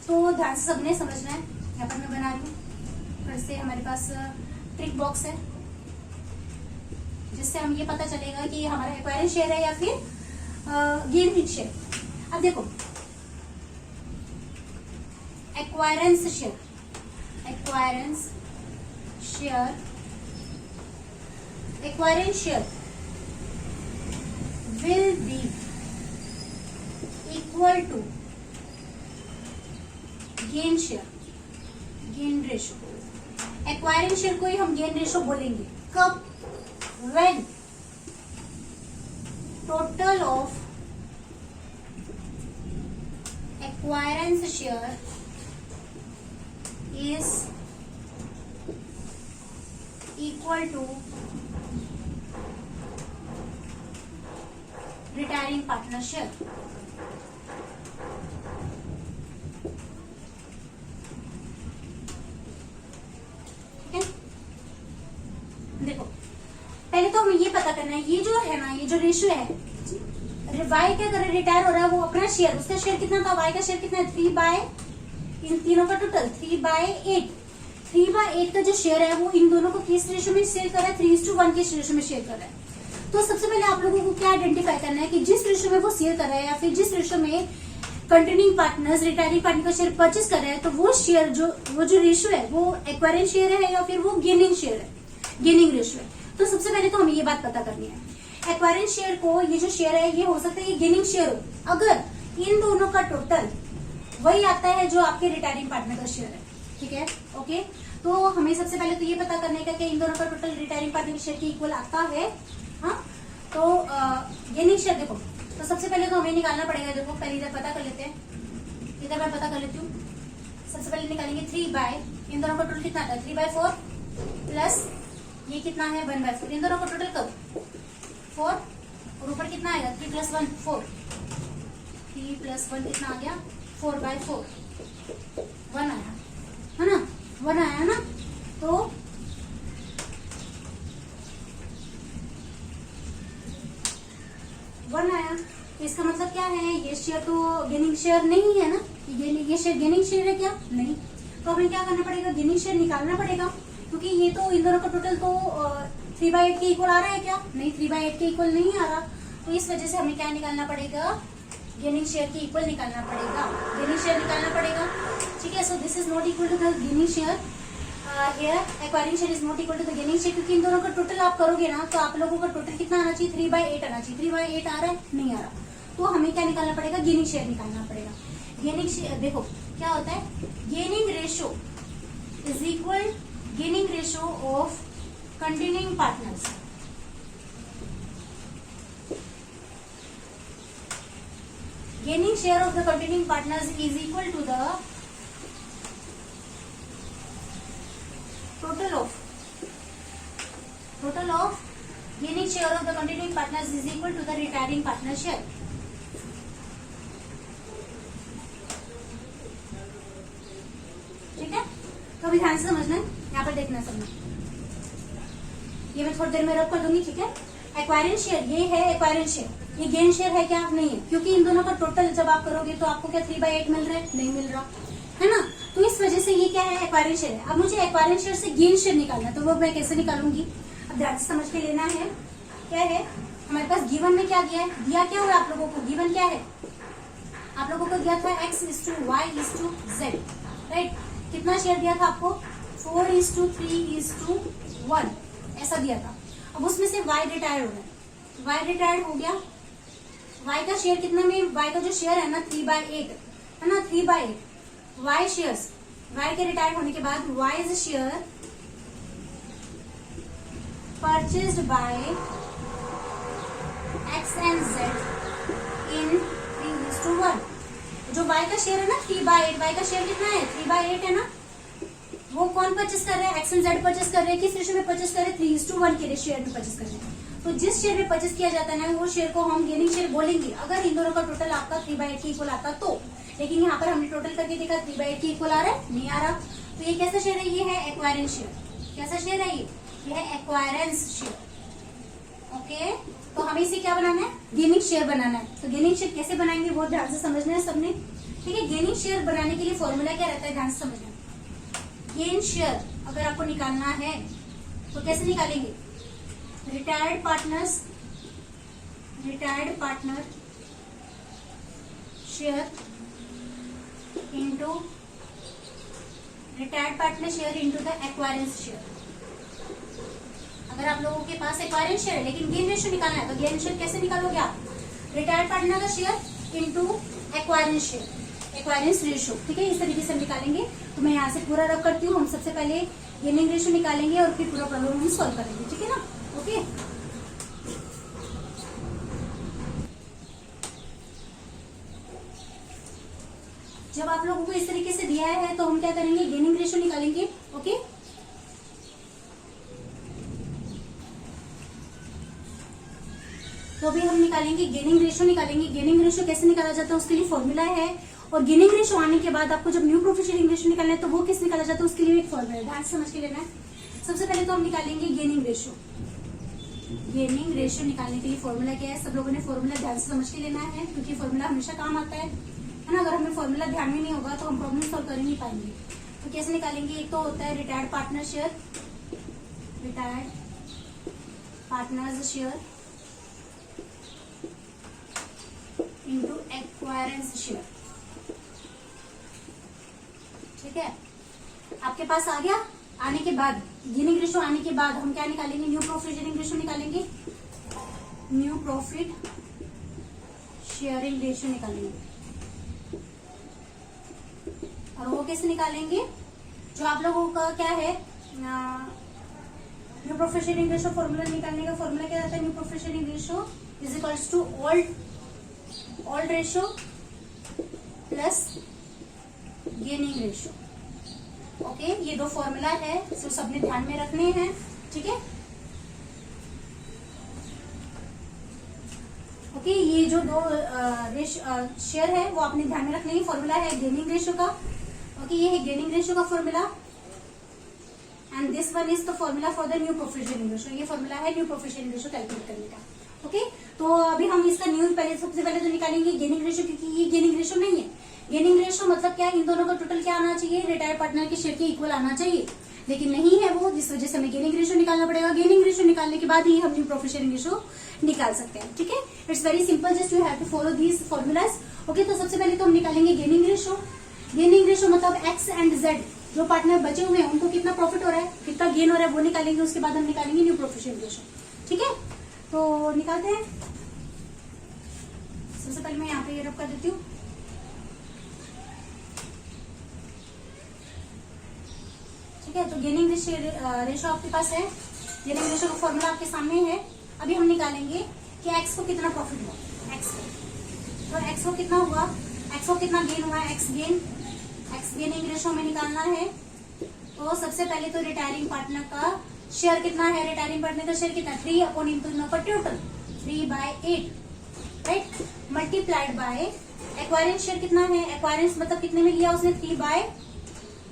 S1: तो ध्यान से सबने समझना है। यहाँ पर मैं बना रही हूँ, फिर से हमारे पास ट्रिक बॉक्स है, जिससे हम ये पता चलेगा कि हमारा एक्वायरेंस शेयर है या फिर गेन शेयर। अब देखो, acquirance share will be equal to gain ratio। Acquiring share को ही हम गेन रेशियो बोलेंगे कब, when total of acquirance share is equal to retiring partner share. ठीक है, देखो पहले तो हमें ये पता करना है, ये जो है ना, ये जो रेशियो है, वाई क्या कर रहा है, रिटायर हो रहा है, वो अपना शेयर, उसका शेयर कितना था, वाई का शेयर कितना है, 3/, इन तीनों का टोटल 3/8। 3/8 का जो शेयर है वो इन दोनों को किस रेशियो में शेयर कर रहा है, 3:1 के रेशियो में शेयर कर रहा है। तो सबसे पहले आप लोगों को क्या आइडेंटिफाई करना है कि जिस रेशियो में वो शेयर कर रहा है या फिर जिस रेशियो में कंटिन्यूइंग पार्टनर्स रिटायरिंग पार्टनर का शेयर परचेज कर रहे हैं, तो वो शेयर वो जो रेशियो है वो एक्वायरेंस शेयर है या फिर वो गेनिंग शेयर है, गेनिंग रेशियो है। तो सबसे पहले तो हमें ये बात पता करनी है, एक्वायरेंस शेयर को, ये जो शेयर है ये हो सकता है ये गेनिंग शेयर हो अगर इन दोनों का टोटल वही आता है जो आपके रिटायरिंग पार्टनर का शेयर है, ठीक है, ओके। तो हमें सबसे पहले तो ये पता करने का कि इन दोनों का टोटल रिटायरिंग पार्टनर के शेयर के इक्वल आता है, हाँ। तो गेनिंग शेयर देखो, तो सबसे पहले तो हमें निकालना पड़ेगा, देखो पहले इधर पता कर लेते हैं, इधर मैं पता कर लेती हूँ। सबसे पहले निकालेंगे 3 बाय, इन दोनों का टोटल कितना आता है 3/4 प्लस ये कितना है 1/4, इन दोनों का टोटल कब 4 और ऊपर कितना आएगा 3 + 1 4, 3 + 1 कितना आ गया 4/4, 1 आया है ना, 1 आया ना। तो 1 आया, तो इसका मतलब क्या है, ये शेयर तो गेनिंग शेयर नहीं है ना, ये शेयर गेनिंग शेयर है क्या, नहीं। तो हमें क्या करना पड़ेगा, गेनिंग शेयर निकालना पड़ेगा, क्योंकि ये तो इन दोनों का टोटल तो 3/8 के इक्वल आ रहा है क्या, नहीं 3/8 के इक्वल नहीं आ रहा। तो इस वजह से हमें क्या निकालना पड़ेगा, गेनिंग शेयर के इक्वल निकालना पड़ेगा, गेनिंग शेयर निकालना पड़ेगा, ठीक है। So this is not equal to the gaining share, here acquiring share is not equal to the gaining share, क्योंकि इन दोनों का टोटल आप करोगे ना तो आप लोगों का टोटल कितना आना चाहिए 3/8 आना चाहिए, 3/8 आ रहा है, नहीं आ रहा। तो हमें क्या निकालना पड़ेगा, गेनिंग शेयर निकालना पड़ेगा। गेनिंग शेयर देखो क्या होता है, gaining ratio is equal gaining ratio of continuing partners, gaining share of the continuing partners is equal to the total of gaining share of the continuing partners is equal to the retiring partner share. ठीक है, तो अभी ध्यान से समझना है, यहाँ पर देखना समझना, ये मैं थोड़ी देर में रब कर दूंगी, ठीक है। एक्वायरिंग शेयर ये है, एक्वायरिंग शेयर ये गेन शेयर है क्या, नहीं है, क्योंकि इन दोनों का टोटल जब आप करोगे तो आपको क्या 3/8 मिल रहा है, नहीं मिल रहा है ना। तो इस वजह से ये क्या है, एक्वायरिंग शेयर है। अब मुझे एक्वायरिंग शेयर से गेन शेयर निकालना है, तो वो मैं कैसे निकालूंगी, अब ध्यान से समझ के लेना है। क्या है हमारे पास गिवन में क्या दिया है, दिया क्या हुआ आप लोगों को, गिवन क्या है आप लोगों को दिया था x:y:z, राइट। कितना शेयर दिया था आपको 4:3:1 ऐसा दिया था। अब उसमें से y रिटायर्ड हो गया, y रिटायर्ड हो गया, y का शेयर कितना में, y का जो शेयर है ना 3/8 है ना, 3/8 y शेयर्स, y के रिटायर होने के बाद y is share purchased bye x and z इन 3:1। जो y का शेयर है ना 3/8, y का शेयर कितना है 3/8 है ना, वो कौन परचेस कर रहा है, x and z परचेस कर रहे हैं, किस रेशियो में परचेस कर रहे हैं 3:1 के शेयर में परचेस कर रहे हैं। तो जिस शेयर में परचेस किया जाता है ना वो शेयर को हम गेनिंग शेयर बोलेंगे, अगर इन दोनों का टोटल आपका 3/8 के इक्वल आता तो। लेकिन यहाँ पर हमने टोटल करके देखा 3/8 के इक्वल आ रहा है, नहीं आ रहा। तो ये कैसा शेयर है, ये है एक्वायरेंस शेयर। कैसा शेयर है ये है एक्वायरेंस शेयर, ओके। तो हमें इसे क्या बनाना है, गेनिंग शेयर बनाना है। तो गेनिंग शेयर कैसे बनाएंगे वो ध्यान से समझना है सबने, ठीक है। गेनिंग शेयर बनाने के लिए फॉर्मूला क्या रहता है, ध्यान से समझना। गेन शेयर अगर आपको निकालना है तो कैसे निकालेंगे, retired partner share into retired partner share into the acquirance share. अगर आप लोगों के पास एक्वायरेंस शेयर है लेकिन गेन रेशियो निकालना है तो गेन शेयर कैसे निकालोगे आप, रिटायर्ड पार्टनर का share into acquirance share, एक्वायरेंस ratio, ठीक है। इस तरीके से हम निकालेंगे। तो मैं यहाँ से पूरा रब करती हूँ। हम सबसे पहले गेनिंग रेशियो निकालेंगे और फिर पूरा प्रॉब्लम हम सॉल्व करेंगे, ठीक है ना, ओके। जब आप लोगों को इस तरीके से दिया है तो हम क्या करेंगे, गेनिंग रेशियो निकालेंगे, ओके। तो अभी हम निकालेंगे गेनिंग रेशियो निकालेंगे। गेनिंग रेशियो कैसे निकाला जाता है उसके लिए फॉर्मूला है, और गेनिंग रेशियो आने के बाद आपको जब न्यू प्रॉफिट शेयरिंग रेशियो निकालना है तो वो कैसे निकाला जाता है उसके लिए एक फॉर्मूला है, ध्यान से समझ के लेना है। सबसे पहले तो हम निकालेंगे गेनिंग रेशियो। गेनिंग रेशियो निकालने के लिए फॉर्मूला क्या है, सब लोगों ने फॉर्मूला ध्यान से समझ के लेना है, क्योंकि फॉर्मूला हमेशा काम आता है ना। अगर हमें फॉर्मूला ध्यान में नहीं होगा तो हम प्रॉब्लम सॉल्व कर ही नहीं पाएंगे। तो कैसे निकालेंगे, एक तो होता है retired partner share, retired partners share into acquirance share, ठीक है। आपके पास आ गया। आने के बाद गेनिंग रेशियो आने के बाद हम क्या निकालेंगे, न्यू प्रॉफिट शेयरिंग रेशियो निकालेंगे, न्यू प्रॉफिट शेयरिंग रेशियो निकालेंगे। और वो कैसे निकालेंगे, जो आप लोगों का क्या है new profit sharing ratio formula निकालने का फॉर्मूला क्या रहता है, new profit sharing ratio is equals to old ratio plus gaining ratio. Okay, ये दो फॉर्मूला है, तो सबने ध्यान में रखने हैं। ठीक है, ओके, ये जो दो शेयर है वो आपने ध्यान में रखने हैं। फॉर्मूला है गेनिंग रेशियो का। ओके, ये है गेनिंग रेशियो का formula, and this one is the formula for the new profit sharing ratio. ये फॉर्मूला है new profit sharing ratio calculate करने का। ओके, तो अभी हम इसका न्यू सबसे पहले तो निकालेंगे गेनिंग रेशियो, क्योंकि ये गेनिंग रेशियो नहीं है। गेनिंग रेशियो मतलब क्या, इन दोनों का टोटल क्या आना चाहिए, रिटायर्ड पार्टनर के शेयर के इक्वल आना चाहिए, लेकिन नहीं है वो, जिस वजह से हमें गेनिंग रेशियो निकालना पड़ेगा। गेनिंग रेशियो निकालने के बाद ही हम न्यू प्रॉफिट शेयरिंग रेशियो निकाल सकते हैं। ठीक है, it's very simple, just you have to follow these formulas. Okay, तो सबसे पहले तो हम निकालेंगे गेनिंग रेशियो। गेनिंग रेशियो मतलब एक्स एंड जेड जो पार्टनर बचे हुए हैं उनको कितना प्रॉफिट हो रहा है, कितना गेन हो रहा है वो निकालेंगे। उसके बाद हम निकालेंगे न्यू प्रॉफिट शेयरिंग रेशियो। ठीक है, तो निकालते हैं। सबसे पहले मैं यहाँ पे ये रब कर देती हूँ। ठीक है, तो गेनिंग रेशियो आपके पास है। गेनिंग रेशियो का फॉर्मूला आपके सामने है। अभी हम निकालेंगे कि एक्स को कितना प्रॉफिट हुआ, एक्स को, तो एक्स को कितना हुआ, एक्स को कितना गेन हुआ, एक्स गेनिंग रेशियो में निकालना है। तो सबसे पहले तो रिटायरिंग पार्टनर का शेयर कितना है, रिटायरिंग पार्टनर का शेयर कितना, 3 अपॉन इन दोनों का total 3/8, right, multiplied by acquirance share कितना है, एक्वायरेंस मतलब कितने में लिया उसने, 3 बाय,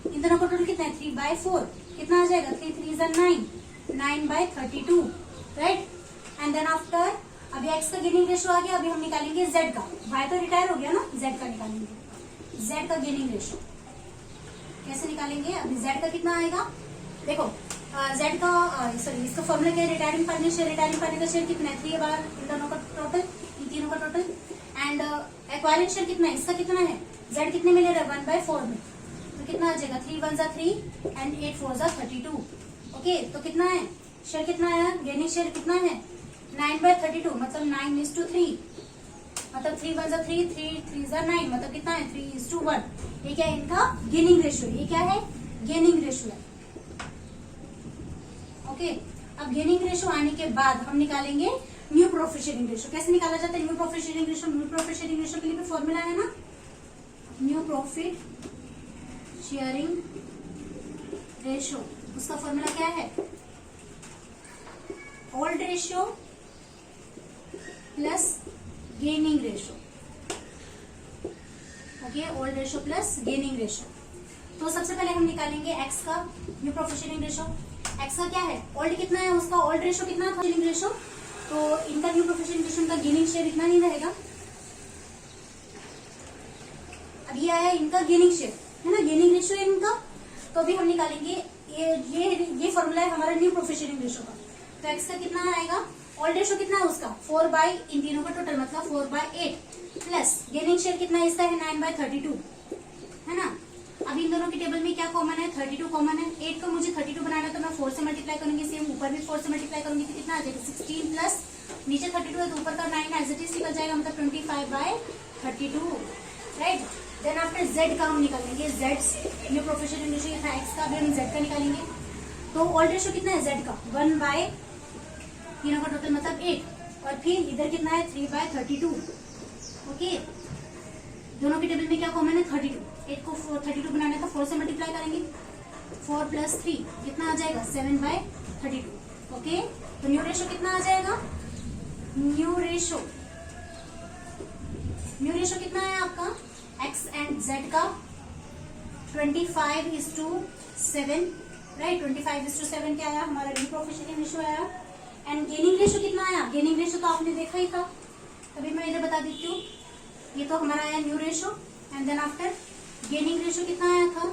S1: इन दोनों का टोटल कितना है 3/4, कितना आ जाएगा 3 3 9, 9/32, राइट। एंड देन आफ्टर अभी एक्स का गेनिंग रेशियो आ गया। अभी हम निकालेंगे जेड का, वाई तो रिटायर हो गया ना, जेड का निकालेंगे। जेड का गेनिंग रेशियो कैसे निकालेंगे, अभी जेड का कितना आएगा, देखो जेड का सॉरी इसका फॉर्मूला क्या है, retiring partner share, retiring partner का शेयर कितना है 3 बार इन दोनों का टोटल, इन तीनों का टोटल, एंड एक्वायरेंस शेयर कितना है, इसका कितना है, जेड कितने में ले रहा है 1/4 में, तो कितना आ जाएगा 3 1 जा 3 एंड 8 4 जा 32। ओके, तो कितना है शेयर, कितना है गेनिंग शेयर कितना है 9/32, मतलब 9:3, मतलब 3 1 जा 3 3 3 जा 9, मतलब कितना है 3:1। ये क्या है इनका गेनिंग रेशियो, ये क्या है गेनिंग रेशियो है। ओके, अब गेनिंग रेशियो आने के बाद हम निकालेंगे न्यू प्रॉफिट शेयरिंग रेशियो। कैसे निकाला जाता है new profit sharing ratio, new profit sharing ratio के लिए भी फॉर्मूला है ना, न्यू प्रॉफिट शेयरिंग रेशियो, उसका फॉर्मूला क्या है, old ratio plus gaining ratio. Okay, old ratio plus gaining ratio. तो सबसे पहले हम निकालेंगे एक्स का new profit sharing ratio. X का क्या है, ओल्ड कितना है उसका, ओल्ड रेशियो कितना था शेयरिंग रेशियो, तो इनका न्यू प्रॉफिट शेयरिंग रेशियो, इनका गेनिंग शेयर इतना नहीं रहेगा। अब ये आया इनका गेनिंग शेयर है ना, गेनिंग रेशियो है इनका। तो अभी हम निकालेंगे ये फॉर्मूला है हमारा न्यू प्रॉफिट शेयरिंग रेशियो का। तो एक्स का कितना आएगा, ओल्ड रेशियो कितना है उसका 4 बाई इन तीनों का टोटल मतलब 4/8 प्लस गेनिंग शेयर कितना है इसका है 9/32, है ना। अब इन दोनों की टेबल में क्या कॉमन है, 32 कॉमन है। 8 को मुझे 32 बनाना है तो मैं 4 से मल्टीप्लाई करूंगी, सेम ऊपर भी 4 से मल्टीप्लाई करूंगी तो कितना आ जाएगा 16 प्लस नीचे 32 है तो ऊपर का 9 एज इट इज निकल जाएगा, मतलब 25/32, राइट। देन आफ्टर जेड का हम निकालेंगे, Z new profit sharing ratio था एक्स का, अभी हम जेड का निकालेंगे। तो ओल्ड रेशियो कितना है जेड का 1 तीनों का टोटल मतलब 8, और फिर इधर कितना है 3/32। ओके, दोनों की टेबल में क्या कॉमन है 32, 8 को 32 बनाना है तो 4 से मल्टीप्लाई करेंगे, 4 + 3 कितना आ जाएगा 7/32। ओके, तो न्यू रेशियो कितना आ जाएगा, न्यू रेशियो कितना है आपका एक्स एंड जेड का 25:7, राइट। 25:7 क्या आया हमारा न्यू प्रॉफिट शेयरिंग रेशियो आया। एंड गेनिंग रेशियो कितना आया, गेनिंग रेशियो तो आपने देखा ही था, अभी मैं इधर बता देती हूँ। ये तो हमारा आया new ratio, and then after gaining ratio कितना आया था,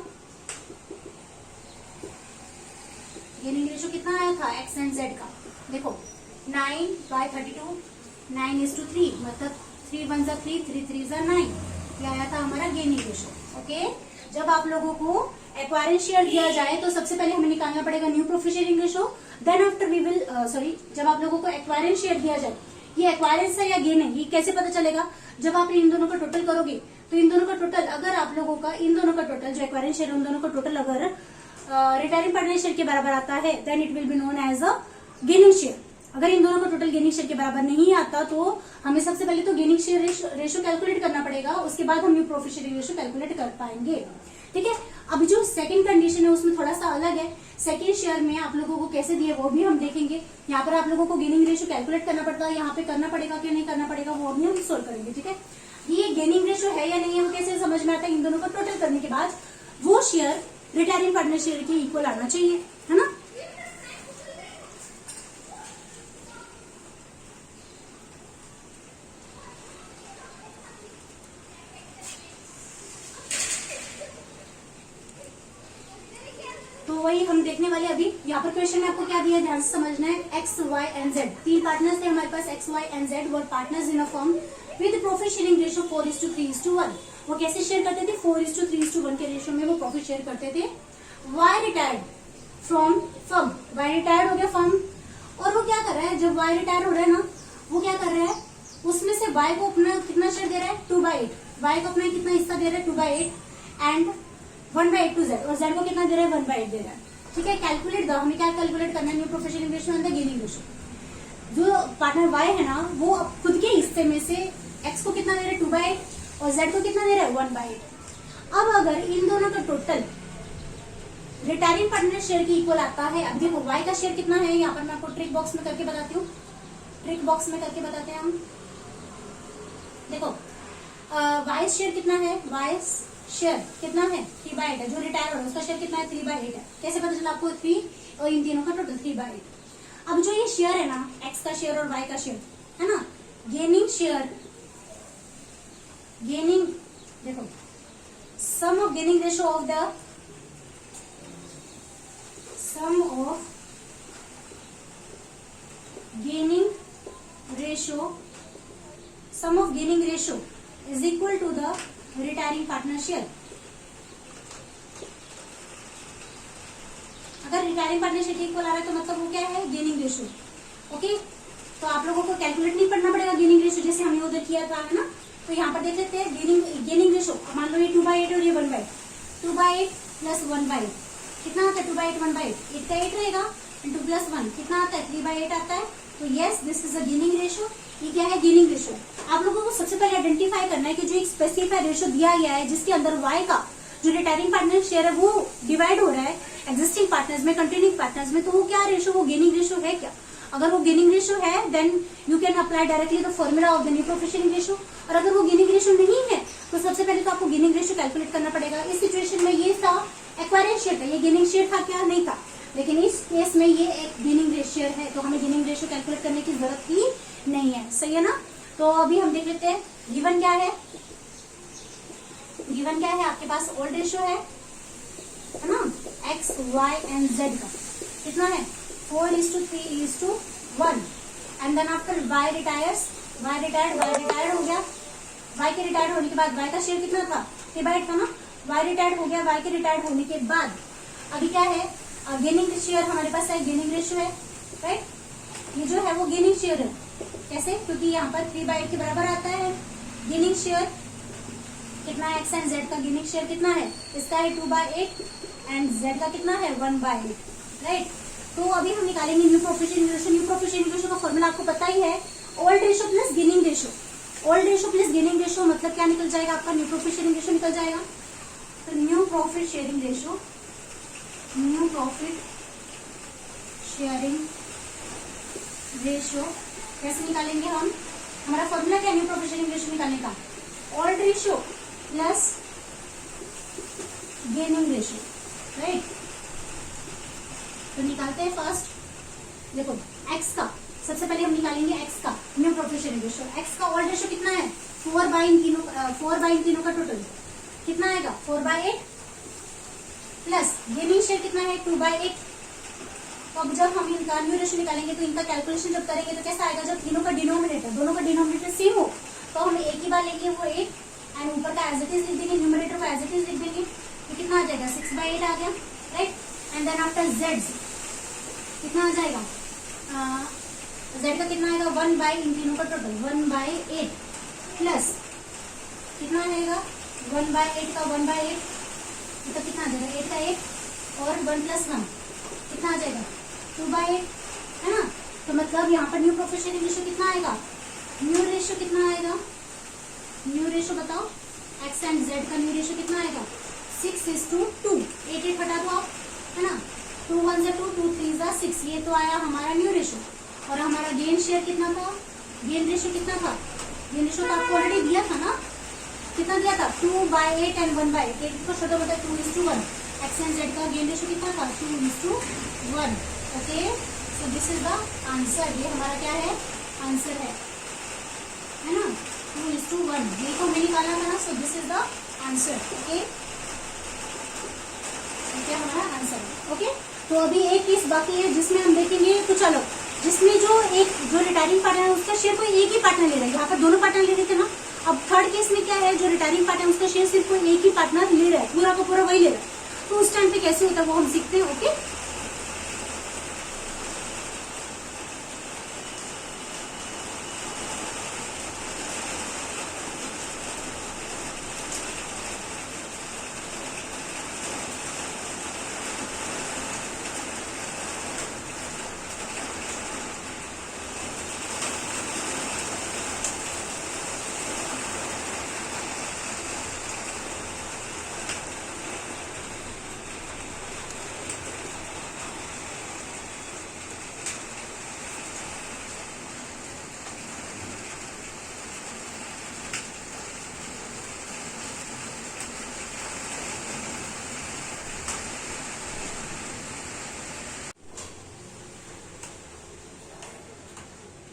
S1: गेनिंग रेशियो कितना आया था एक्स एंड जेड का, देखो 9/32, 9:3, मतलब 3 1 जा 3 3 3 जा 9, ये आया था हमारा गेनिंग रेशियो। ओके, जब आप लोगों को एक्वायरेंस शेयर दिया जाए तो सबसे पहले हमें निकालना पड़ेगा new profit sharing ratio, then after we will जब आप लोगों को एक्वायरेंस शेयर दिया जाए, ये एक्वायरेंस है या गेन है ये कैसे पता चलेगा, जब आप इन दोनों का टोटल करोगे तो इन दोनों का टोटल, अगर आप लोगों का इन दोनों का टोटल जो एक्वायरेंस शेयर उन दोनों का टोटल अगर रिटायरिंग पार्टनर शेयर के बराबर आता है then it will be known as a gaining share. अगर इन दोनों का टोटल गेनिंग शेयर के बराबर नहीं आता तो हमें सबसे पहले तो गेनिंग शेयर रेशियो कैलकुलेट करना पड़ेगा, उसके बाद हम new profit sharing ratio calculate कर पाएंगे। ठीक है। अब जो सेकंड कंडीशन है उसमें थोड़ा सा अलग है। सेकंड शेयर में आप लोगों को कैसे दिए वो भी हम देखेंगे। यहाँ पर आप लोगों को गेनिंग रेशियो कैलकुलेट करना पड़ता है, यहाँ पे करना पड़ेगा कि नहीं करना पड़ेगा वो भी हम सोल्व करेंगे। ठीक है, ये गेनिंग रेशियो है या नहीं है वो कैसे समझ में आता है, इन दोनों को टोटल करने के बाद वो शेयर रिटायरिंग पार्टनर शेयर के इक्वल आना चाहिए, है ना। तो वही हम देखने वाले अभी। यहाँ पर क्वेश्चन में आपको क्या दिया है, ध्यान से समझना है। एक्स वाई एंड जेड, तीन पार्टनर्स थे हमारे पास, X Y and Z were partners in a firm with profit sharing ratio 4:3:1। वो कैसे शेयर करते थे, 4:3:1 के रेशियो में वो प्रॉफिट शेयर करते थे। Y retired from firm, Y retired हो गया फर्म, और वो क्या कर रहा है, जब वाई रिटायर हो रहा है ना, वो क्या कर रहा है, उसमें से वाई को अपना कितना शेयर दे रहा है, 2/8। वाई को अपना कितना हिस्सा दे रहा है, 2/8 एंड 1/8 टू जेड, और जेड को कितना दे रहा है, 1/8 दे रहा है। ठीक है, कैलकुलेट दो, हमें क्या कैलकुलेट करना है, new profit sharing ratio and the gaining ratio. जो पार्टनर वाई है ना, वो खुद के हिस्से में से एक्स को कितना दे रहा है, 2/8, और जेड को कितना दे रहा है, 1/8। अब अगर इन दोनों का टोटल रिटायरिंग पार्टनर शेयर की इक्वल आता है, अब देखो वाई का शेयर कितना है, यहाँ पर मैं आपको ट्रिक बॉक्स में करके बताती हूँ, ट्रिक बॉक्स में करके बताते हैं हम। देखो वाई शेयर कितना है, वाई शेयर कितना है, 3/8 है, जो रिटायर हो रहा है उसका शेयर कितना है, 3/8 है। कैसे पता चला आपको, 3 और इन तीनों का टोटल 3/8। अब जो ये शेयर है ना, एक्स का शेयर और वाई का शेयर है ना, गेनिंग शेयर, गेनिंग, देखो sum of gaining ratio of the sum of gaining ratio, sum of gaining ratio is equal to the retiring partner share। अगर रिटायरिंग पार्टनर शेयर इक्वल आ रहा है तो मतलब वो क्या है, गेनिंग रेशियो। ओके, तो आप लोगों को कैलकुलेट नहीं करना पड़ेगा गेनिंग रेशियो, जैसे हमने उधर किया था, है ना। तो यहाँ पर देख लेते हैं गेनिंग रेशियो, मान लो ये 2/8 और ये 1/8, 2/8 प्लस 1/8 कितना आता है, 2/8 1/8, 8 का 8 रहेगा, 2 + 1 कितना आता है, 3/8 आता है। तो yes, this is a gaining ratio. ये क्या है, गेनिंग रेशियो। आप लोगों को सबसे पहले आइडेंटिफाई करना है कि जो एक स्पेसिफाइड रेशियो दिया गया है जिसके अंदर वाई का जो रिटायरिंग पार्टनर शेयर है वो डिवाइड हो रहा है एग्जिस्टिंग पार्टनर्स में, कंटिन्यूइंग पार्टनर्स में, तो वो क्या रेशियो, वो गेनिंग रेशियो है क्या। अगर वो गेनिंग रेशियो है then you can apply directly the formula of the new profit sharing ratio. और अगर वो गेनिंग रेशियो नहीं है तो सबसे पहले तो आपको गेनिंग रेशियो कैलकुलेट करना पड़ेगा। इस सिचुएशन में ये था एक्वायरेंस शेयर था, ये गेनिंग शेयर था क्या, नहीं था, लेकिन इस केस में ये एक गेनिंग शेयर है, तो हमें गेनिंग रेशियो कैलकुलेट करने की जरूरत ही नहीं है। सही है ना। तो अभी हम देख लेते हैं गिवन क्या है। गिवन क्या है, आपके पास ओल्ड रेशियो है ना, एक्स वाई एंड जेड का कितना है, 4:3:1 and then after Y retires, Y retired हो गया, वाई के रिटायर्ड होने के बाद वाई का शेयर कितना था, 3/8 था ना, वाई रिटायर्ड हो गया, वाई के रिटायर्ड होने के बाद अभी क्या है, गेनिंग शेयर हमारे पास है, गेनिंग रेशियो है, राइट। ये जो है वो गेनिंग शेयर है, कैसे, क्योंकि यहाँ पर 3/8 के बराबर आता है। गेनिंग शेयर कितना है, एक्स एंड जेड का गेनिंग शेयर कितना है, इसका है 2/8 एंड जेड का कितना है, 1/8, राइट। तो अभी हम निकालेंगे new profit sharing ratio. New profit sharing ratio का फॉर्मूला आपको पता ही है, old ratio plus gaining ratio. Old ratio plus gaining ratio मतलब क्या निकल जाएगा, आपका न्यू प्रॉफिट शेयरिंग रेशियो निकल जाएगा। तो new profit sharing ratio, new profit sharing ratio कैसे निकालेंगे हम, हमारा फॉर्मूला क्या है न्यू प्रॉफिट शेयरिंग रेशियो निकालने का, old ratio plus gaining ratio, right. तो निकालते हैं फर्स्ट, देखो एक्स का सबसे पहले हम निकालेंगे एक्स का new profit sharing ratio. X का ओल्ड रेशियो कितना है, 4/, इन तीनों का टोटल कितना आएगा, 4/8 प्लस गेनिंग शेयर कितना है, 2/8। तो अब जब हम इनका न्यू रेशियो निकालेंगे तो इनका कैलकुलेशन जब करेंगे तो कैसा आएगा, जब तीनों का डिनोमिनेटर, दोनों का डिनोमिनेटर सेम हो तो हम एक ही बार लेंगे वो 8 एंड ऊपर का एज इट इज लिख देंगे, न्यूमरेटर को एज इट इज लिख देंगे, तो कितना आ जाएगा, 6/8 आ गया, right. And then after Z कितना आ जाएगा, जेड का कितना आएगा, 1/, इन तीनों का टोटल 1/8 प्लस कितना आएगा, 1/8 का 1/8 तो कितना आ जाएगा, 8 का 8 और 1 + 1 कितना आ जाएगा, 2/8, है ना। तो मतलब यहाँ पर न्यू प्रॉफिट शेयरिंग रेशियो कितना आएगा, न्यू रेशियो कितना आएगा, न्यू रेशियो बताओ, एक्स एंड जेड का न्यू रेशियो कितना आएगा, 6:2, 8 हटा दो आप, है ना, 2 1 2, 2 3 6, ये तो आया हमारा न्यू रेशो। और हमारा गेन शेयर कितना था, गेन रेशो कितना था, गेन रेशो तो आपको ऑलरेडी दिया था ना, कितना दिया था, 2/8 एंड 1/8, 8 को छोटा बता 2:1, एक्स एंड जेड का गेन रेशो कितना था, 2:1। Okay, so this is the answer, ये हमारा क्या है, आंसर है ना, 2:1, ये तो मैंने निकाला था ना, सो this is the answer. Okay, क्या हमारा आंसर है। ओके, तो अभी एक केस बाकी है जिसमें हम देखेंगे कुछ अलग, जिसमें जो रिटायरिंग पार्टनर है उसका शेयर कोई एक ही पार्टनर ले रहा है, यहाँ पर दोनों पार्टनर ले रहे थे ना। अब थर्ड केस में क्या है, जो रिटायरिंग पार्टनर है उसका शेयर सिर्फ कोई एक ही पार्टनर ले रहा है, पूरा का पूरा वही ले रहा है, तो उस टाइम पे कैसे होता है वो हम सीखते हैं। ओके,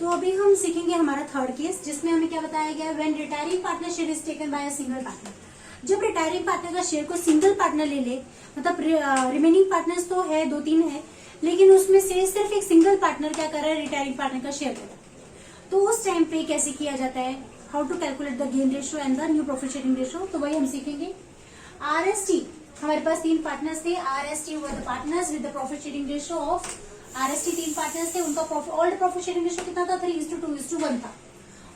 S1: तो अभी हम सीखेंगे हमारा थर्ड केस, जिसमें हमें क्या बताया गया, when retiring partner share is taken by a single partner. जब रिटायरिंग पार्टनर का शेयर को सिंगल पार्टनर ले ले, मतलब रिमेनिंग पार्टनर्स तो है 2-3 है, लेकिन उसमें से सिर्फ एक सिंगल पार्टनर क्या कर रहा है, रिटायरिंग पार्टनर का शेयर ले रहा है, तो उस टाइम पे कैसे किया जाता है, how to calculate the gain ratio and the new profit sharing ratio, तो वही हम सीखेंगे। RST, हमारे पास 3 पार्टनर्स थे, RST were the partners with the profit sharing ratio of, RST 3 partners थे, उनका ओल्ड प्रॉफिट शेयरिंग रेशियो कितना था, 3:2:1 था।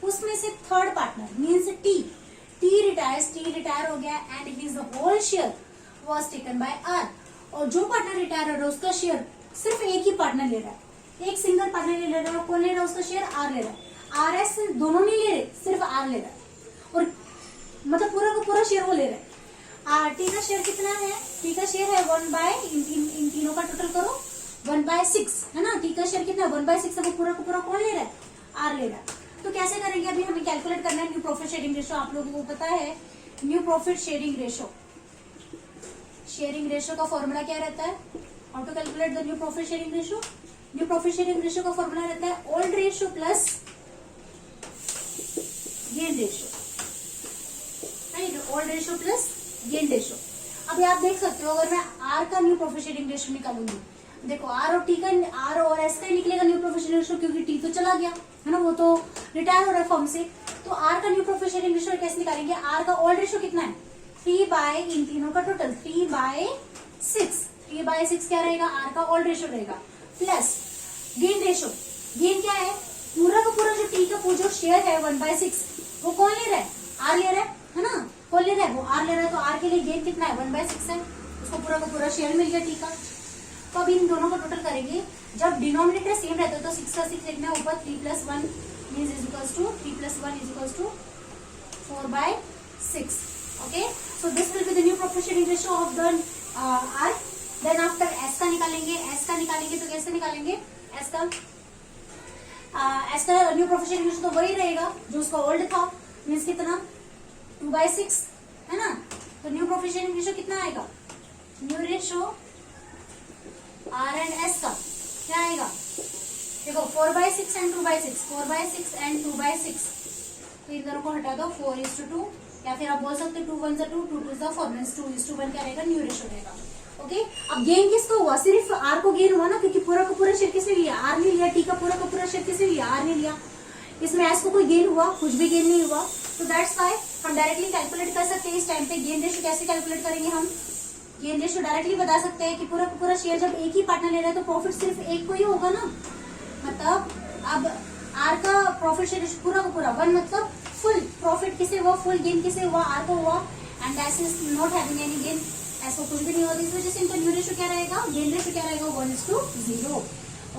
S1: उसमें से third partner means T retire हो गया and his whole share was taken by R, और जो पार्टनर रिटायर हो रहा है उसका शेयर सिर्फ एक ही पार्टनर ले रहा है, एक सिंगल पार्टनर ले रहा है, कौन ले रहा है उसका शेयर, आर ले रहा है, RS दोनों नहीं ले रहे, सिर्फ आर ले रहा है, और मतलब पूरा का पूरा शेयर वो ले रहा है। टी का शेयर कितना है, टी का शेयर है 1/, इन तीनों का टोटल करो 1/6 है ना, टी का शेयर कितना है 1/6 है, वो पूरा का पूरा कौन ले रहा है, आर ले रहा है। तो कैसे करेंगे, अभी हमें कैलकुलेट करना है न्यू प्रॉफिट शेयरिंग रेशियो, आप लोगों को पता है न्यू प्रॉफिट शेयरिंग रेशियो का फॉर्मूला क्या रहता है, how to calculate the new profit sharing ratio, new profit sharing ratio का फॉर्मूला रहता है old ratio plus gain ratio, old ratio plus gain ratio. अभी आप देख सकते हो, अगर मैं आर का न्यू प्रॉफिट शेयरिंग रेशियो निकालूंगी, देखो आर और टी का, आर और एस का निकलेगा न्यू प्रॉफिट शेयरिंग रेशियो, क्योंकि टी तो चला गया है ना, वो तो रिटायर हो रहा है फर्म से, तो आर का न्यू प्रॉफिट शेयरिंग रेशियो कैसे निकालेंगे, आर का ओल्ड रेशियो कितना है 3/, इन तीनों का टोटल 3/6, 3/6 क्या रहेगा, आर का ओल्ड रेशियो रहेगा, प्लस गेन रेशियो, गेन क्या है, पूरा का पूरा जो टी का जो शेयर है 1/6 वो कौन ले रहा है, आर ले रहा है ना, कौन ले रहा है, वो आर ले रहा है, तो आर के लिए गेन कितना है 1/6 है, उसको पूरा का पूरा शेयर मिल गया टी का। तो अभी इन दोनों को टोटल करेंगे, जब डिनोमिनेटर सेम रहता है तो 6 का 6 लिखना है, ऊपर 3 + 1 means is equals to 3 + 1 is equals to 4/6। Okay, so this will be the new profit sharing ratio of the R. Then after S का निकालेंगे, तो कैसे निकालेंगे एस का न्यू प्रॉफिट शेयरिंग रेशियो तो वही रहेगा जो उसका ओल्ड था, मीन्स कितना 2/6 है ना, तो न्यू प्रॉफिट शेयरिंग रेशियो कितना आएगा, new ratio R and S का क्या आएगा, देखो 4/6 एंड 2/6, 4/6 एंड 2/6, तो इन दोनों को हटा दो, 4:2, या फिर आप बोल सकते हो 2 1 2, 2 2 4 मीन्स 2:1 क्या रहेगा, न्यू रेशियो रहेगा। ओके, अब गेन किसको हुआ, सिर्फ आर को गेन हुआ ना, क्योंकि पूरा का पूरा शेयर किसने लिया, आर ने लिया, टी का पूरा का पूरा शेयर किसने लिया, आर ने लिया, इसमें एस को कोई गेन हुआ, कुछ भी गेन नहीं हुआ, तो दैट्स व्हाई हम डायरेक्टली कैलकुलेट कर सकते हैं इस टाइम पे गेन रेशियो। कैसे कैलकुलेट करेंगे हम, गेन रेशियो डायरेक्टली बता सकते हैं कि पूरा का पूरा शेयर जब एक ही पार्टनर ले रहा है तो प्रॉफिट सिर्फ एक को ही होगा ना, मतलब अब आर का प्रॉफिट शेयर पूरा का पूरा 1, मतलब फुल प्रॉफिट किसे हुआ, फुल गेन किसे हुआ, आर को हुआ, and S is not having any gain, ऐसा कुछ भी नहीं होगा, इस वजह से इनका न्यू रेशियो क्या रहेगा, गेन रेशियो क्या रहेगा, 1:0।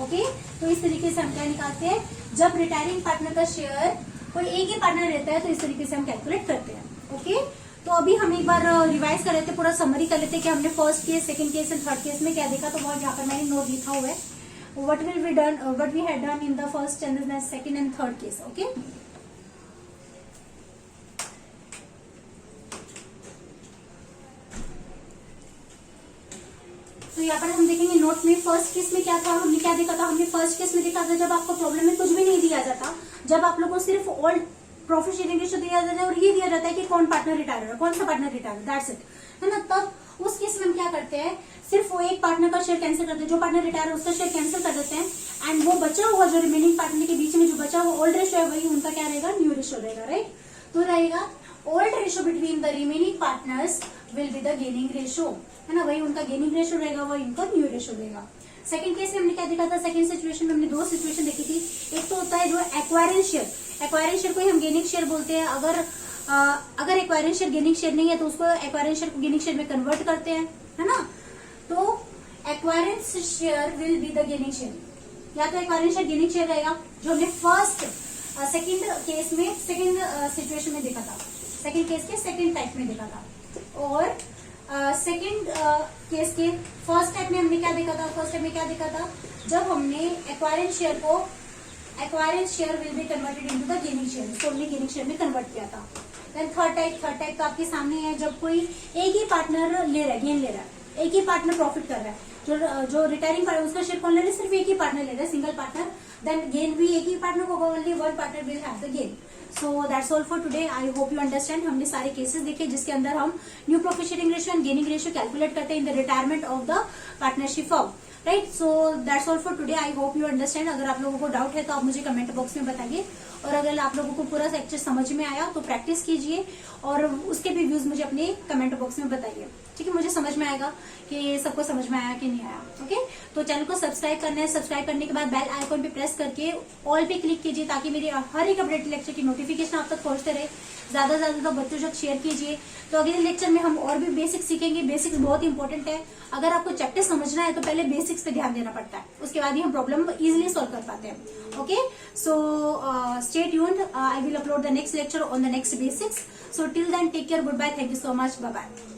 S1: ओके, तो इस तरीके से हम क्या निकालते हैं, जब रिटायरिंग पार्टनर का शेयर कोई एक ही पार्टनर रहता है तो इस तरीके से हम कैलकुलेट करते हैं। ओके, तो अभी हम एक बार रिवाइज कर लेते, पूरा समरी कर लेते कि हमने first case, second case and third case में क्या देखा। तो बहुत यहाँ पर मैंने नोट लिखा हुआ है, what we had done in the first and the second and third case. Okay, तो यहाँ पर हम देखेंगे नोट में फर्स्ट केस में क्या था, हमने क्या देखा था। हमने फर्स्ट केस में देखा था जब आपको प्रॉब्लम में कुछ भी नहीं दिया जाता, जब आप लोगों को सिर्फ ओल्ड प्रॉफिट शेयरिंग रेशियो दिया जाता है और ये दिया जाता है कि कौन पार्टनर रिटायर है, कौन सा पार्टनर रिटायर, दैट्स इट, है ना। तब उस केस में हम क्या करते हैं, सिर्फ वो एक पार्टनर का शेयर कैंसिल करते हैं, जो पार्टनर रिटायर है उसका शेयर कैंसिल कर देते हैं, एंड वो बचा हुआ जो रिमेनिंग पार्टनर के बीच में जो बचा हुआ ओल्ड रेशियो है वही उनका क्या रहेगा, न्यू रेशियो रहेगा, राइट। तो रहेगा old ratio between the remaining partners will be the gaining ratio, है ना, वही उनका गेनिंग रेशियो रहेगा, वही इनका न्यू रेशियो रहेगा। सेकंड केस में हमने क्या देखा था, सेकंड सिचुएशन में हमने दो सिचुएशन देखी थी। एक तो होता है जो एक्वायरेंस शेयर, एक्वायरेंस शेयर को ही हम गेनिंग शेयर बोलते हैं। अगर एक्वायरेंस शेयर गेनिंग शेयर नहीं है तो उसको एक्वायरेंस शेयर को गेनिंग शेयर में कन्वर्ट करते हैं, है ना। तो acquirance share will be the gaining share, या तो एक्वायरेंस शेयर गेनिंग शेयर रहेगा जो हमने फर्स्ट सेकंड केस में सेकंड सिचुएशन में देखा था, सेकंड केस के सेकंड टाइप में देखा था। और सेकंड केस के फर्स्ट टाइप में हमने क्या देखा था, फर्स्ट टाइप में क्या देखा था, जब हमने एक्वायरेंस शेयर को, acquirance share will be converted into the gaining share, इसको हमने गेनिंग शेयर में कन्वर्ट किया था। देन थर्ड टाइप तो आपके सामने है, जब कोई एक ही पार्टनर ले रहा है, गेन ले रहा है, एक ही पार्टनर प्रॉफिट कर रहा है, जो रिटायरिंग पार्टनर उसका शेयर कौन ले रहा है, सिर्फ एक ही पार्टनर ले रहा है, सिंगल पार्टनर, देन गेन भी एक ही पार्टनर को, only one partner will have the gain. So that's all for today, I hope you understand. हमने सारे केसेस देखे जिसके अंदर हम new profit sharing ratio and gaining ratio calculate करते हैं in the retirement of the partnership firm, right. So that's all for today, I hope you understand. अगर आप लोगों को डाउट है तो आप मुझे कमेंट बॉक्स में बताइए, और अगर आप लोगों को पूरा लेक्चर समझ में आया तो प्रैक्टिस कीजिए और उसके भी व्यूज मुझे अपने कमेंट बॉक्स में बताइए, ठीक है। मुझे समझ में आएगा कि सबको समझ में आया कि नहीं आया, ओके। तो चैनल को सब्सक्राइब करना है, सब्सक्राइब करने के बाद बेल आइकॉन पे प्रेस करके ऑल पे क्लिक कीजिए ताकि मेरे हर एक अपडेट लेक्चर की नोटिफिकेशन आप तक पहुंचते रहे। ज्यादा से ज्यादा बच्चों तक शेयर कीजिए। तो अगले लेक्चर में हम और भी बेसिक्स सीखेंगे, बेसिक्स बहुत इंपॉर्टेंट है। अगर आपको चैप्टर समझना है तो पहले बेसिक्स पे ध्यान देना पड़ता है, उसके बाद ही हम प्रॉब्लम इजिली सॉल्व कर पाते हैं, okay. So stay tuned, I will upload the next lecture on the next basics. So till then, take care, goodbye, thank you so much, bye bye.